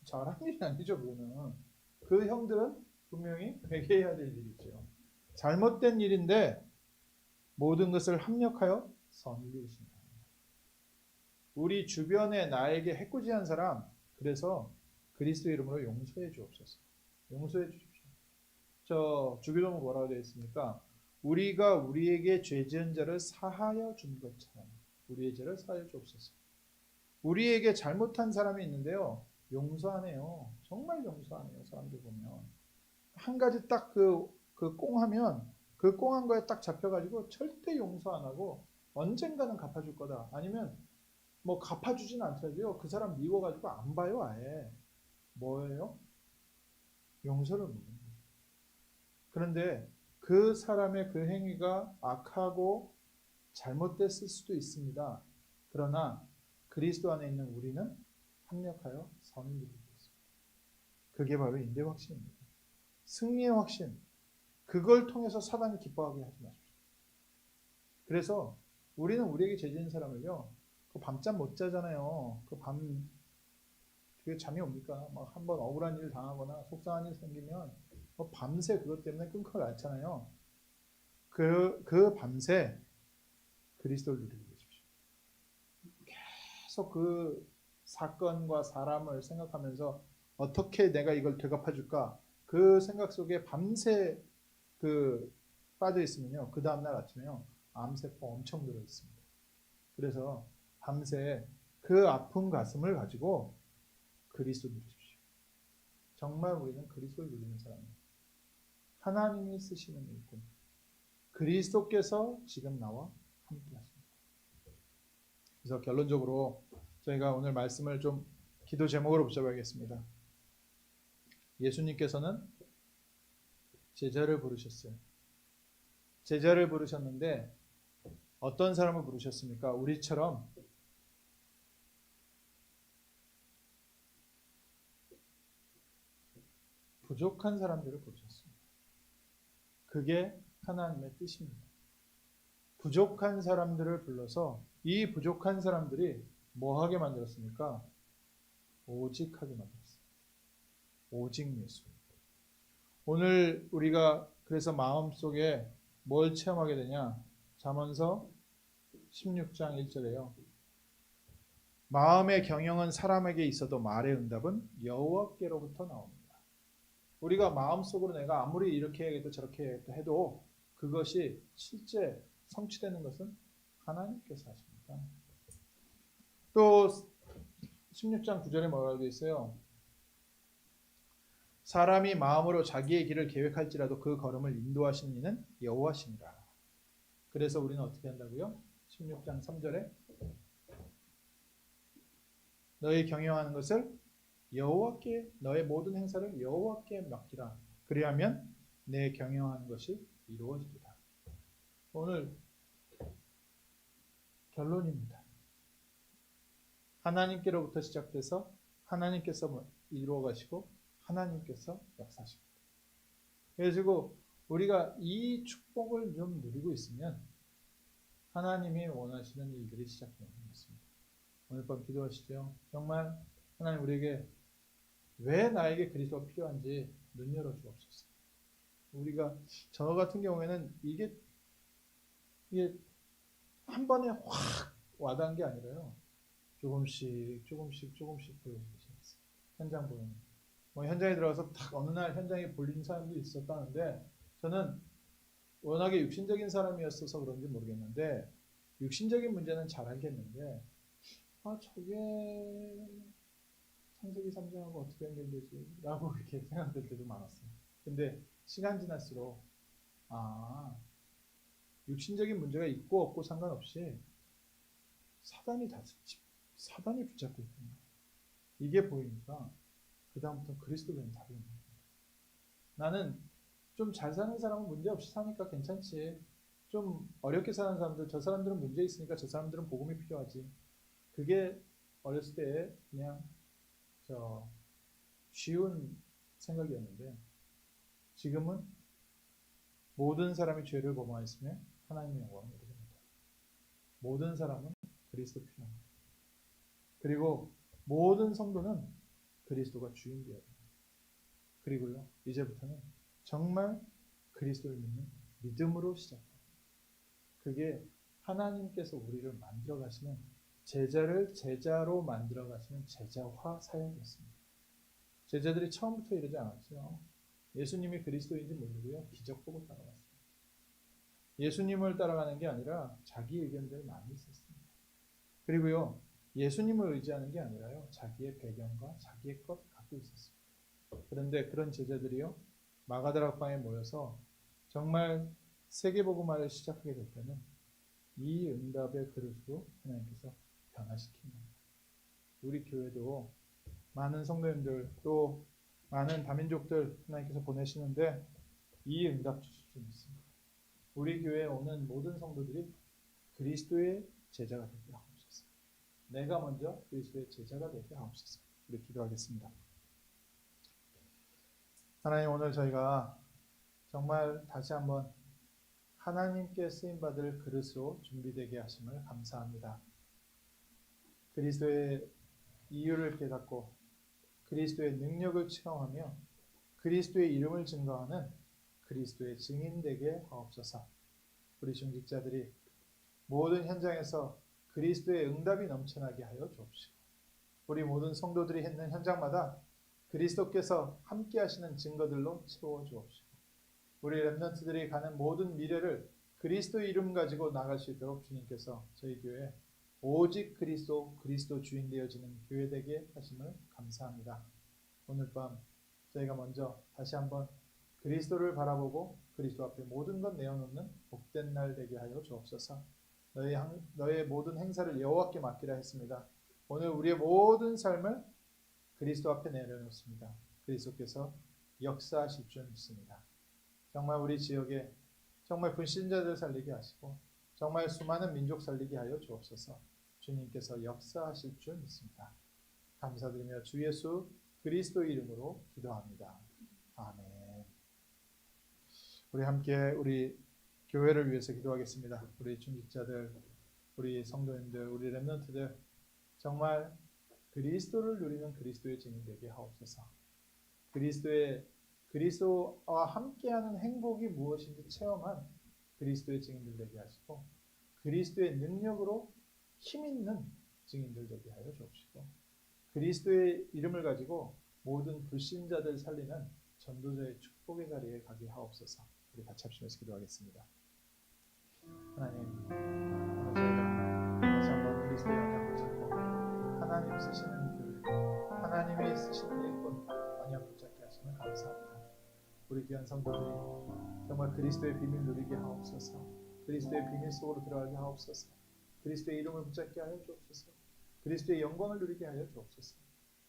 잘한 일이 아니죠. 그거는 그 형들은 분명히 회개해야 될 일이죠. 잘못된 일인데 모든 것을 합력하여 선을 이루신다. 우리 주변에 나에게 해코지한 사람, 그래서 그리스도 이름으로 용서해 주옵소서. 용서해 주십시오. 저 주기도문 뭐라고 되어 있습니까? 우리가 우리에게 죄 지은 자를 사하여 준 것처럼 우리의 죄를 사하여 주옵소서. 우리에게 잘못한 사람이 있는데요. 용서하네요. 정말 용서하네요. 사람들 보면. 한 가지 딱 그 꽁하면 그 꽁한 거에 딱 잡혀가지고 절대 용서 안 하고 언젠가는 갚아줄 거다. 아니면 뭐 갚아주진 않더라도요. 그 사람 미워가지고 안 봐요. 아예. 뭐예요? 용서를 못해요. 그런데 그 사람의 그 행위가 악하고 잘못됐을 수도 있습니다. 그러나 그리스도 안에 있는 우리는 합력하여 선을 이루고 있습니다. 그게 바로 인대의 확신입니다. 승리의 확신. 그걸 통해서 사단이 기뻐하게 하지 마십시오. 그래서 우리는 우리에게 죄 지은 사람을요. 그 밤잠 못 자잖아요. 그게 잠이 옵니까? 막 한번 억울한 일 당하거나 속상한 일 생기면 밤새 그것 때문에 끙끙 앓잖아요. 그 밤새 그리스도를 누리고 계십시오. 계속 그 사건과 사람을 생각하면서 어떻게 내가 이걸 되갚아줄까? 그 생각 속에 밤새 빠져 있으면요. 그 다음날 아침에요. 암세포 엄청 들어 있습니다. 그래서 밤새 그 아픈 가슴을 가지고 그리스도 누리십시오. 정말 우리는 그리스도를 누리는 사람입니다. 하나님이 쓰시는 일꾼. 그리스도께서 지금 나와 함께 하십니다. 그래서 결론적으로 저희가 오늘 말씀을 좀 기도 제목으로 붙여봐야겠습니다. 예수님께서는 제자를 부르셨어요. 제자를 부르셨는데 어떤 사람을 부르셨습니까? 우리처럼 부족한 사람들을 부르셨습니다. 그게 하나님의 뜻입니다. 부족한 사람들을 불러서 이 부족한 사람들이 뭐하게 만들었습니까? 오직하게 만들었습니다. 오직 예수. 오늘 우리가 그래서 마음속에 뭘 체험하게 되냐? 잠언서 16장 1절에요. 마음의 경영은 사람에게 있어도 말의 응답은 여호와께로부터 나옵니다. 우리가 마음속으로 내가 아무리 이렇게 해야겠다 저렇게 해야겠다 해도 그것이 실제 성취되는 것은 하나님께서 하십니다. 또 16장 9절에 뭐라고 되어 있어요? 사람이 마음으로 자기의 길을 계획할지라도 그 걸음을 인도하시는 이는 여호와시니라. 그래서 우리는 어떻게 한다고요? 16장 3절에 너희 경영하는 것을 여호와께, 너의 모든 행사를 여호와께 맡기라. 그리하면 내 경영하는 것이 이루어지리라. 오늘 결론입니다. 하나님께로부터 시작돼서 하나님께서 이루어 가시고 하나님께서 역사하십니다. 그래가지고 우리가 이 축복을 좀 누리고 있으면 하나님이 원하시는 일들이 시작되는 것입니다. 오늘 밤 기도하시죠. 정말 하나님 우리에게 왜 나에게 그리스도가 필요한지 눈 열어 주옵소서. 우리가 저 같은 경우에는 이게 한 번에 확 와닿은 게 아니라요. 조금씩 보여지기 시작했어요. 현장 보는. 현장에 들어가서 딱 어느 날 현장에 볼린 사람도 있었다는데 저는 워낙에 육신적인 사람이었어서 그런지 모르겠는데 육신적인 문제는 잘 알겠는데 저게 창세기 3장하고 어떻게 연결되지? 라고 그렇게 생각될 때도 많았어요. 근데 시간 지날수록 육신적인 문제가 있고 없고 상관없이 사단이 붙잡고 있구나. 이게 보이니까 그 다음부터 그리스도는 다른 거예요. 나는 좀 잘 사는 사람은 문제 없이 사니까 괜찮지. 좀 어렵게 사는 사람들, 저 사람들은 문제 있으니까 저 사람들은 복음이 필요하지. 그게 어렸을 때 그냥 쉬운 생각이었는데 지금은 모든 사람이 죄를 범하였으며 하나님의 영광을 이루게 된다. 모든 사람은 그리스도 필요합니다. 그리고 모든 성도는 그리스도가 주인 되어야 됩니다. 그리고요, 이제부터는 정말 그리스도를 믿는 믿음으로 시작합니다. 그게 하나님께서 우리를 만들어 가시는 제자를 제자로 만들어 가시는 제자화 사역이었습니다. 제자들이 처음부터 이러지 않았죠. 예수님이 그리스도인지 모르고요, 기적 보고 따라갔습니다. 예수님을 따라가는 게 아니라 자기 의견들 많이 있었습니다. 그리고요, 예수님을 의지하는 게 아니라요, 자기의 배경과 자기의 것 갖고 있었습니다. 그런데 그런 제자들이요, 마가다락방에 모여서 정말 세계복음화를 시작하게 될 때는 이 응답의 그릇으로 하나님께서 변화시킵니다. 우리 교회도 많은 성도님들 또 많은 다민족들 하나님께서 보내시는데 이 응답 주실 줄 믿습니다. 우리 교회에 오는 모든 성도들이 그리스도의 제자가 되게 하옵소서. 내가 먼저 그리스도의 제자가 되게 하옵소서. 우리 기도하겠습니다. 하나님, 오늘 저희가 정말 다시 한번 하나님께 쓰임받을 그릇으로 준비되게 하심을 감사합니다. 그리스도의 이유를 깨닫고 그리스도의 능력을 체험하며 그리스도의 이름을 증거하는 그리스도의 증인되게 하옵소서. 우리 중직자들이 모든 현장에서 그리스도의 응답이 넘쳐나게 하여 주옵시고 우리 모든 성도들이 있는 현장마다 그리스도께서 함께 하시는 증거들로 채워 주옵시고 우리 렘넌트들이 가는 모든 미래를 그리스도의 이름 가지고 나갈 수 있도록 주님께서 저희 교회 오직 그리스도 주인 되어지는 교회 되게 하심을 감사합니다. 오늘 밤 저희가 먼저 다시 한번 그리스도를 바라보고 그리스도 앞에 모든 것 내어놓는 복된 날 되게 하여 주옵소서. 너의 모든 행사를 여호와께 맡기라 했습니다. 오늘 우리의 모든 삶을 그리스도 앞에 내려놓습니다. 그리스도께서 역사하실 줄 믿습니다. 정말 우리 지역에 정말 불신자들 살리게 하시고 정말 수많은 민족 살리게 하여 주옵소서. 주님께서 역사하실 줄 믿습니다. 감사드리며 주 예수 그리스도 이름으로 기도합니다. 아멘. 우리 함께 우리 교회를 위해서 기도하겠습니다. 우리 중직자들, 우리 성도님들, 우리 렘넌트들 정말 그리스도를 누리는 그리스도의 증인 되게 하옵소서. 그리스도와 함께하는 행복이 무엇인지 체험한 그리스도의 증인들 되게 하시고 그리스도의 능력으로 힘있는 증인들 되게 하여 주옵시고 그리스도의 이름을 가지고 모든 불신자들 살리는 전도자의 축복의 자리에 가게 하옵소서. 우리 같이 합심해서 기도하겠습니다. 하나님, 오늘 저희가 다시 한번 그리스도의 언약 붙잡고 하나님 쓰시는 교회, 하나님이 쓰시는 일꾼 언약 붙잡게 하시면 감사합니다. 우리 귀한 성도들이 정말 그리스도의 비밀 누리게 하옵소서. 그리스도의 비밀 속으로 들어가게 하옵소서. 그리스도의 이름을 붙잡게 하여 주옵소서. 그리스도의 영광을 누리게 하여 주옵소서.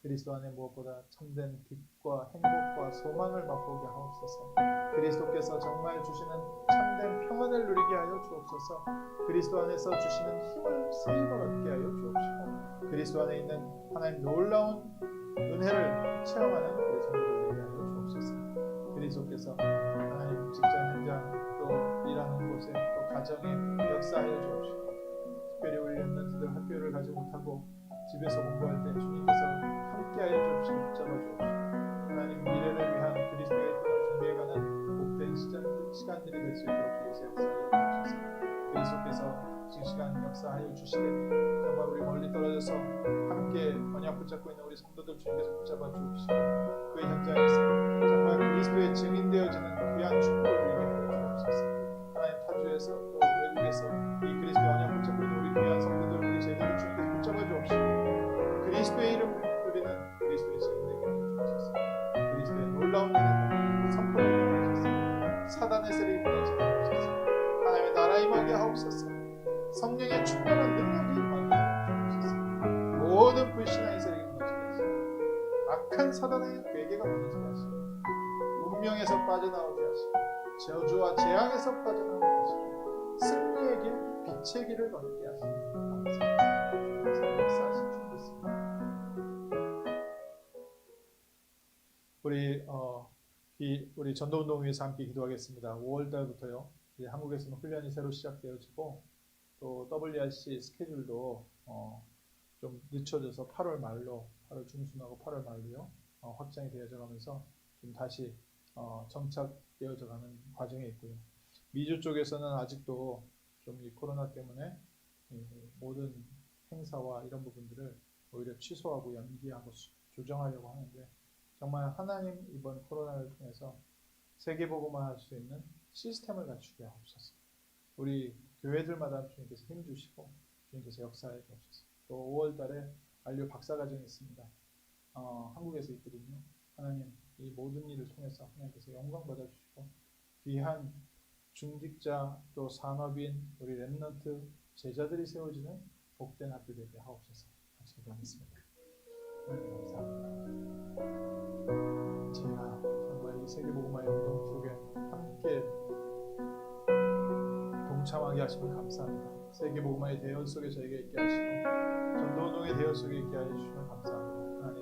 그리스도 안에 무엇보다 참된 빛과 행복과 소망을 맛보게 하옵소서. 그리스도께서 정말 주시는 참된 평안을 누리게 하여 주옵소서. 그리스도 안에서 주시는 힘을 새 힘을 얻게 하여 주옵시고, 그리스도 안에 있는 하나님 놀라운 은혜를 체험하는 우리 성도들 되게 하여 주옵소서. 그리스도께서 하나님 직장 현장 또 일하는 곳에 또 가정에 역사하여 주옵시고, 특별히 우리 렘넌트들 학교를 가지 못하고 집에서 공부할 때 주님께서 함께하여 주옵시고 붙잡아 주옵시고, 하나님 미래를 위한 그리스도의 꿈을 준비해가는 복된 시간들이 될 수 있도록 주께서 역사하여 주옵소서. 그리스도께서 지금 시간 역사하여 주시되 정말 우리 멀리 떨어져서 함께 언약 붙잡고 있는 우리 성도들 주님께서 붙잡아 주옵시고, 그 현장에서 정말 그리스도의 증인되어지는 귀한 축복을 누리게 하여 주옵소서. 하나님 타주에서 또 외국에서 이 그리스도의 언약 붙잡고 있는 우리 귀한 성도들 우리 제자들 주님께서 붙잡아 주옵시고, 그리스도의 이름을 누리는 그리스도의 증인되게 하여 주옵소서. 그리스도의 놀라운 은혜가 선포되게 하옵소서. 사단의 세력이 무너지게 하옵소서. 하나님의 나라 임하게 하옵소서. 성령의 충만한 능력이 임하게 하옵소서. 모든 불신앙의 세력이 무너지게 하시고, 악한 사단의 괴계가 무너지게 하시고, 운명에서 빠져나오게 하시고, 저주와 재앙에서 빠져나오게 하시고, 승리의 길, 빛의 길을 걷게 하시고, 감사합니다. 역사하신 주 믿습니다. 우리 전도운동 위해서 함께 기도하겠습니다. 5월달부터요. 이제 한국에서는 훈련이 새로 시작되어지고, 또 WRC 스케줄도 좀 늦춰져서 8월 중순하고 8월 말로요 확장이 되어져 가면서 좀 다시 정착되어져 가는 과정에 있고요. 미주 쪽에서는 아직도 좀 이 코로나 때문에 모든 행사와 이런 부분들을 오히려 취소하고 연기하고 조정하려고 하는데, 정말 하나님 이번 코로나를 통해서 세계복음화 할 수 있는 시스템을 갖추게 하옵소서. 우리 교회들마다 주님께서 힘주시고 주님께서 역사해 주옵소서. 또 5월 달에 안료 박사과정이 있습니다. 한국에서 있거든요. 하나님 이 모든 일을 통해서 하나님께서 영광 받아주시고, 귀한 중직자 또 산업인 우리 렘넌트 제자들이 세워지는 복된 학교 되게 하옵소서. 같이 기도하겠습니다. 감사합니다. 제가 정말 이 세계복음화의 운동 속에 함께 동참하게 하시면 감사합니다. 세계복음화의 대열 속에 저에게 있게 하시고, 전도운동의 대열 속에 있게 해주시면 감사합니다. 하나님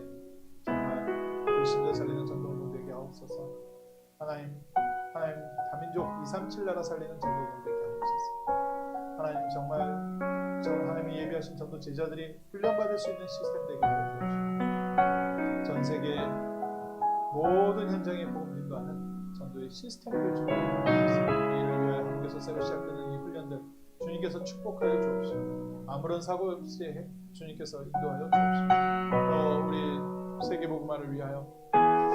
정말 불신자 살리는 전도운동 되게 하옵소서. 하나님 다민족 237 나라 살리는 전도운동 되게 하옵소서. 하나님 정말 하나님이 예비하신 전도 제자들이 훈련받을 수 있는 시스템 되게 해주옵시고, 전 세계 모든 현장에 복음 인도하는 전도의 시스템을 준비해 주옵소서. 이를 위하여 한국에서 새로 시작되는 이 훈련들 주님께서 축복하여 주옵시고, 아무런 사고 없이 주님께서 인도하여 주옵시고, 우리 세계복음화를 위하여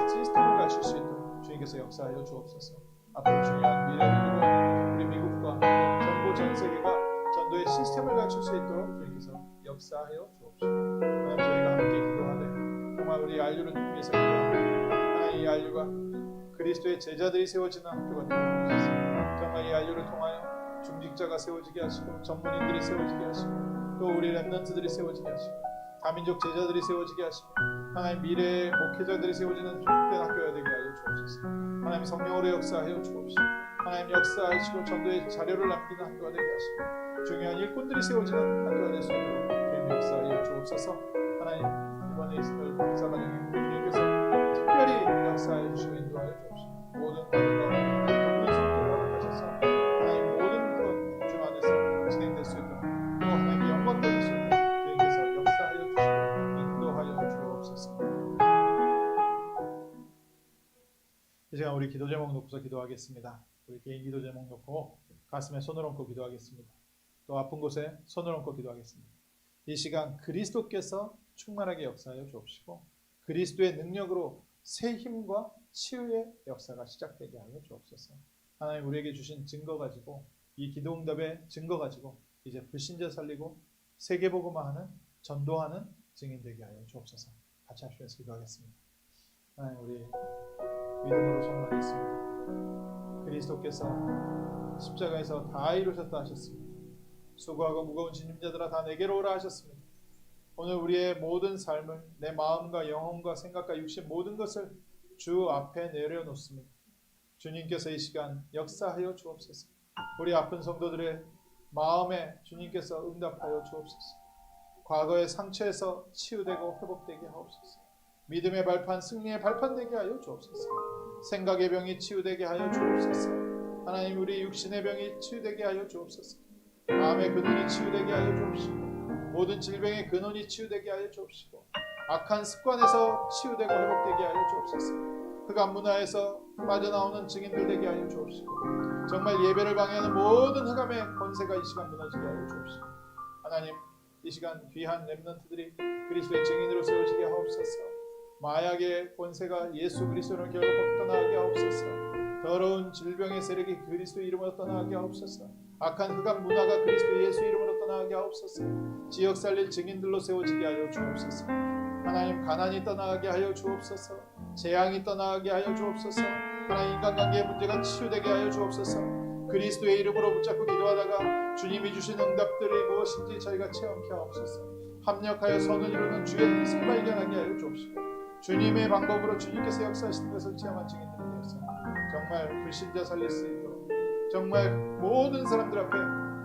시스템을 갖출 수 있도록 주님께서 역사하여 주옵소서. 앞으로 중요한 미래를 우리 미국과 전부 전 세계가 전도의 시스템을 갖출 수 있도록 주님께서 역사하여 주옵시고, 하나님 저희가 함께 기도하되 정말 우리 안류를 통해서 기도하되 하나님 이 안류가 그리스도의 제자들이 세워지는 학교가 되게 하옵소서. 정말 이 안류를 통하여 중직자가 세워지게 하시고, 전문인들이 세워지게 하시고, 또 우리 렘넌트들이 세워지게 하시고, 다민족 제자들이 세워지게 하시고, 하나님 미래의 목회자들이 세워지는 복된 학교가 되게 하여 주옵소서. 하나님 성령으로 역사하여 주옵시고, 하나님 역사하시고 전도의 자료를 남기는 학교가 되게 하시고, 중요한 일꾼들이 세워지는 학교가 될 수 있도록 주님 역사하여 주옵소서. 하나님 이번에 있을 박사과정에 주님께서 특별히 역사하여 주시고 인도하여 주옵시고, 모든 과정 가운데 하나님 손길을 허락하셔서 하나님 모든 것 주 안에서 진행될 수 있도록, 또 하나님께 영광 돌릴 수 있도록 주님께서 역사하여 주시고 인도하여 주옵소서. 이 시간 우리 기도 제목 놓고서 기도하겠습니다. 우리 개인 기도 제목 놓고 가슴에 손을 얹고 기도하겠습니다. 또 아픈 곳에 손을 얹고 기도하겠습니다. 이 시간 그리스도께서 충만하게 역사하여 주옵시고, 그리스도의 능력으로 새 힘과 치유의 역사가 시작되게 하여 주옵소서. 하나님 우리에게 주신 증거 가지고, 이 기도응답의 증거 가지고 이제 불신자 살리고 세계복음화하는 전도하는 증인 되게 하여 주옵소서. 같이 합심해서 기도하겠습니다. 하나님 우리 믿음으로 선언하겠습니다. 그리스도께서 십자가에서 다 이루셨다 하셨습니다. 수고하고 무거운 짐자들아 다 내게로 오라 하셨습니다. 오늘 우리의 모든 삶을 내 마음과 영혼과 생각과 육신 모든 것을 주 앞에 내려놓습니다. 주님께서 이 시간 역사하여 주옵소서. 우리 아픈 성도들의 마음에 주님께서 응답하여 주옵소서. 과거의 상처에서 치유되고 회복되게 하옵소서. 믿음의 발판, 승리의 발판 되게 하여 주옵소서. 생각의 병이 치유되게 하여 주옵소서. 하나님, 우리 육신의 병이 치유되게 하여 주옵소서. 마음의 근원이 치유되게 하여 주옵시고, 모든 질병의 근원이 치유되게 하여 주옵시고, 악한 습관에서 치유되고 회복되게 하여 주옵소서. 흑암 문화에서 빠져나오는 증인들 되게 하여 주옵시고, 정말 예배를 방해하는 모든 흑암의 권세가 이 시간 무너지게 하여 주옵시고, 하나님, 이 시간 귀한 렘넌트들이 그리스도의 증인으로 세워지게 하옵소서. 마약의 권세가 예수 그리스도를 결국 떠나게 하옵소서. 더러운 질병의 세력이 그리스도의 이름으로 떠나게 하옵소서. 악한 흑암 문화가 그리스도 예수 이름으로 떠나게 하옵소서. 지역 살릴 증인들로 세워지게 하여 주옵소서. 하나님, 가난이 떠나게 하여 주옵소서. 재앙이 떠나게 하여 주옵소서. 하나님, 인간관계의 문제가 치유되게 하여 주옵소서. 그리스도의 이름으로 붙잡고 기도하다가 주님이 주신 응답들이 무엇인지 저희가 체험케 하옵소서. 합력하여 선을 이루는 주의 뜻을 발견하게 하여 주옵시고, 주님의 방법으로 주님께서 역사하시는 것을 체험한 증인들을 위해서 정말 불신자 살릴 수 있도록, 정말 모든 사람들 앞에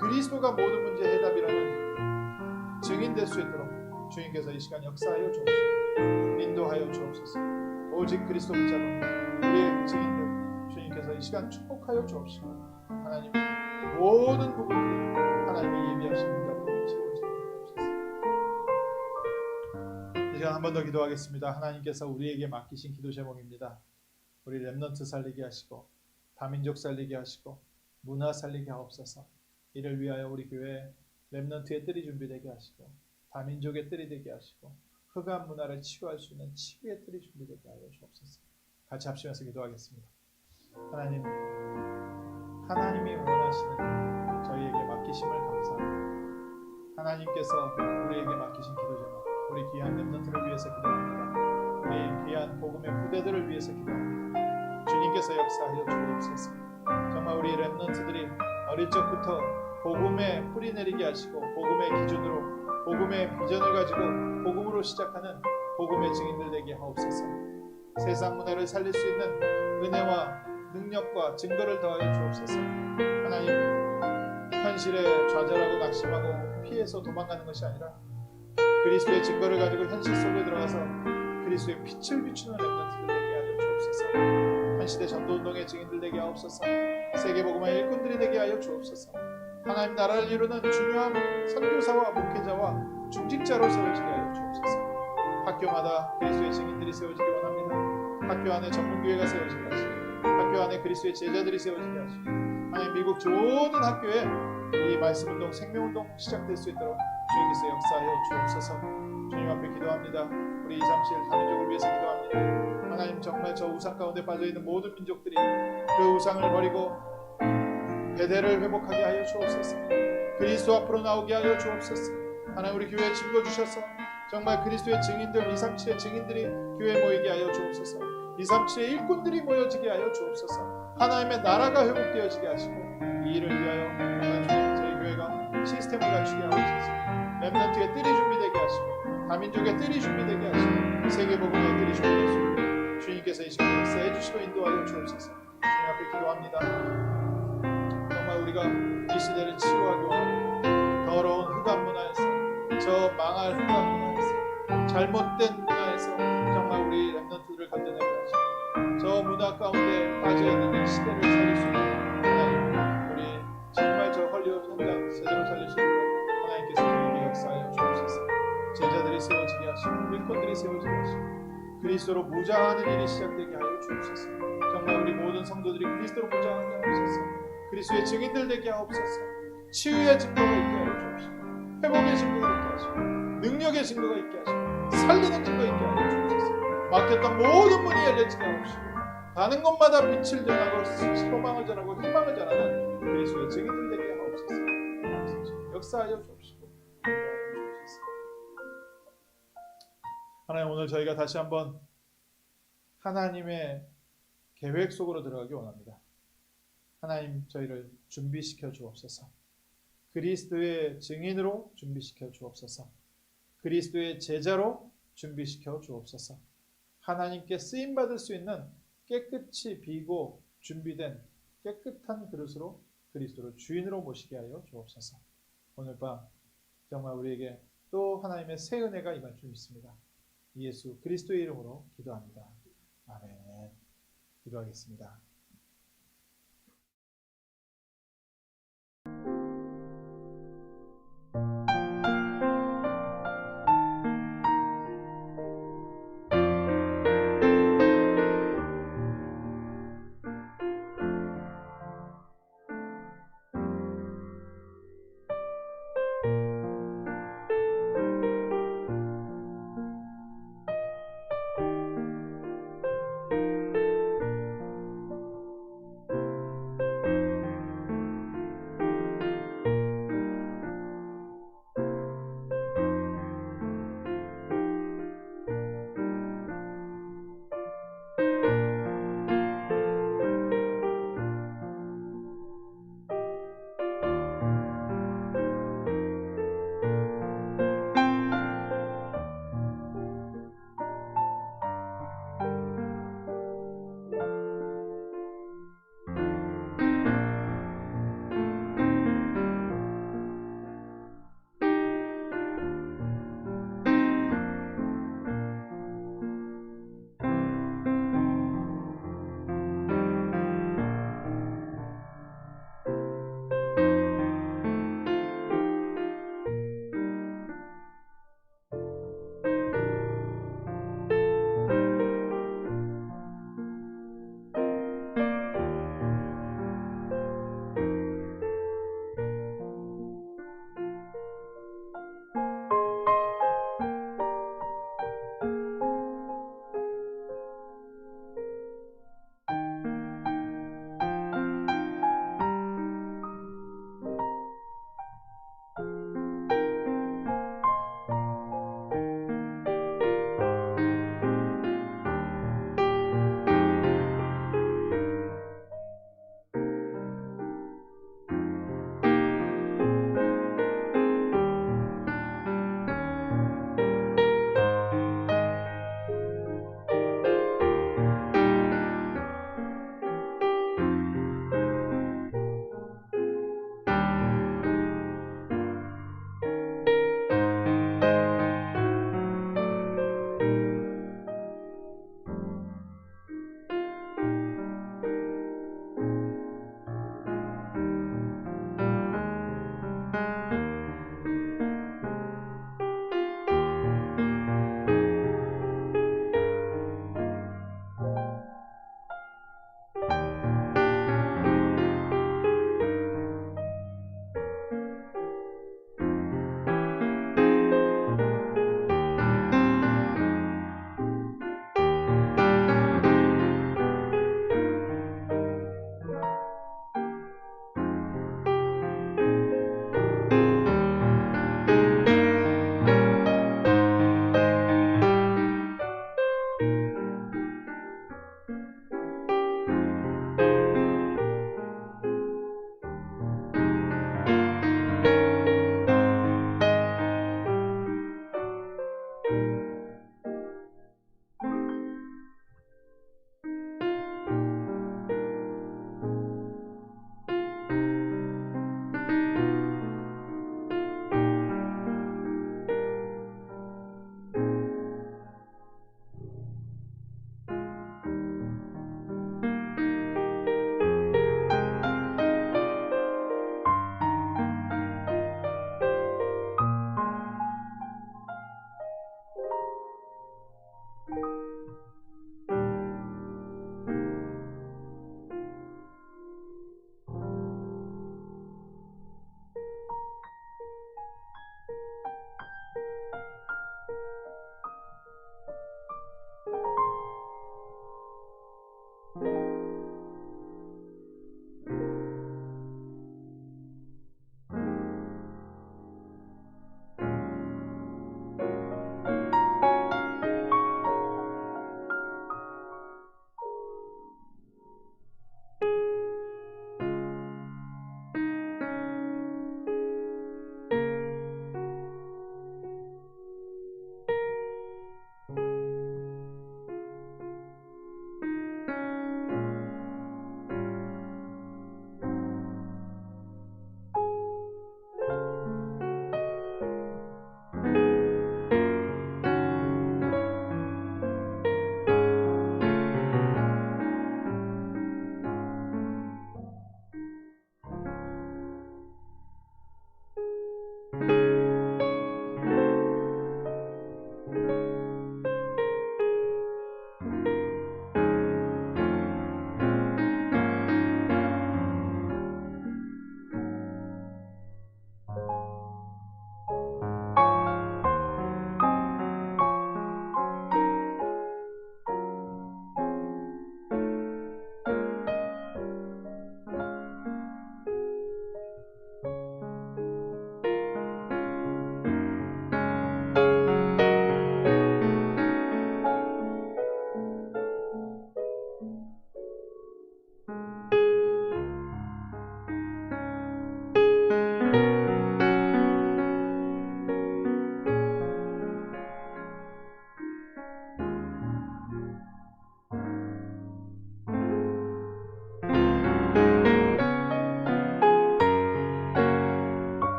그리스도가 모든 문제의 해답이라는 증인 될 수 있도록 주님께서 이 시간 역사하여 주옵시고 인도하여 주옵소서. 오직 그리스도 붙잡은 우리의 증인들 주님께서 이 시간 축복하여 주옵시고, 하나님, 모든 부분들이 하나님이 예비하신 응답으로 채워지게 하옵소서. 이 시간 한 번 더 기도하겠습니다. 하나님께서 우리에게 맡기신 기도 제목입니다. 우리 렘넌트 살리게 하시고, 다민족 살리게 하시고, 문화 살리게 하옵소서. 이를 위하여 우리 교회 렘넌트의 뜰이 준비되게 하시고, 다민족의 뜰이 되게 하시고, 흑암 문화를 치유할 수 있는 치유의 뜰이 준비되게 하여 주옵소서. 같이 합심해서 기도하겠습니다. 하나님, 하나님이 원하시는 저희에게 맡기심을 감사합니다. 하나님께서 우리에게 맡기신 기도 제목, 우리 귀한 렘넌트를 위해서 기도합니다. 우리 귀한 복음의 후대들을 위해서 기도합니다. 주님께서 역사하여 주옵소서. 정말 우리 렘넌트들이 어릴 적부터 복음에 뿌리 내리게 하시고, 복음의 기준으로 복음의 비전을 가지고 복음으로 시작하는 복음의 증인들 되게 하옵소서. 세상 문화를 살릴 수 있는 은혜와 능력과 증거를 더하여 주옵소서. 하나님, 현실에 좌절하고 낙심하고 피해서 도망가는 것이 아니라 그리스도의 증거를 가지고 현실 속에 들어가서 그리스도의 빛을 비추는 렘넌트들 되게 하여 주옵소서. 한 시대 전도운동의 증인들 되게 하옵소서. 세계복음의 일꾼들이 되게 하여 주옵소서. 하나님 나라를 이루는 중요한 선교사와 목회자와 중직자로 세워지게 하여 주옵소서. 학교마다 그리스도의 증인들이 세워지기 원합니다. 학교 안에 전문교회가 세워지게 하시고, 학교 안에 그리스도의 제자들이 세워지게 하시고, 하나님 미국 모든 학교에 이 말씀운동, 생명운동 시작될 수 있도록 주님께서 역사하여 주옵소서. 주님 앞에 기도합니다. 우리 237 다민족을 위해서 기도합니다. 하나님, 정말 저 우상 가운데 빠져있는 모든 민족들이 그 우상을 버리고 배대를 회복하게 하여 주옵소서. 그리스도 앞으로 나오게 하여 주옵소서. 하나님, 우리 교회에 증거 주셔서 정말 그리스도의 증인들, 237의 증인들이 교회에 모이게 하여 주옵소서. 237의 일꾼들이 모여지게 하여 주옵소서. 하나님의 나라가 회복되어지게 하시고, 이 일을 위하여 하나님, 저희 교회가 시스템을 갖추게 하여 주옵소서. 렘넌트의 뜰이 준비되게 하시고, 다민족의 뜰이 준비되게 하시고, 세계복음의 뜰이 준비될 수 있도록 주님께서 이 시간 역사해 주시고 인도하여 주옵소서. 주님 앞에 기도합니다. 정말 우리가 이 시대를 치유하기 원합니다. 더러운 흑암 문화에서, 저 망할 흑암 문화에서, 잘못된 문화에서 정말 우리 렘넌트들을 건져내게 하시고, 저 문화 가운데 빠져있는 이 시대를 살릴 수 있는 하나님, 우리 정말 저 헐리우드 현장 제대로 살릴 수 있도록 하나님께서 저에게 역사하여 주옵소서. 제자들이 세워지게 하시고, 일꾼들이 세워지게 하시고, 그리스도로 무장하는 일이 시작되게 하여 주옵소서. 정말 우리 모든 성도들이 그리스도로 무장하게 하옵소서. 그리스도의 증인들 되게 하옵소서. 치유의 증거가 있게 하여 주옵시고, 회복의 증거가 있게 하시고, 능력의 증거가 있게 하시고, 살리는 증거 있게 하여 주옵소서. 막혔던 모든 문이 열려지게 하옵시고, 가는 곳마다 빛을 전하고 소망을 전하고 희망을 전하는 그리스도의 증인들 되게 하옵소서. 역사하여 주옵시고 하나님, 오늘 저희가 다시 한번 하나님의 계획 속으로 들어가기 원합니다. 하나님, 저희를 준비시켜 주옵소서. 그리스도의 증인으로 준비시켜 주옵소서. 그리스도의 제자로 준비시켜 주옵소서. 하나님께 쓰임 받을 수 있는 깨끗이 비고 준비된 깨끗한 그릇으로 그리스도를 주인으로 모시게 하여 주옵소서. 오늘 밤 정말 우리에게 또 하나님의 새 은혜가 임할 줄 믿습니다. 예수 그리스도의 이름으로 기도합니다. 아멘. 기도하겠습니다.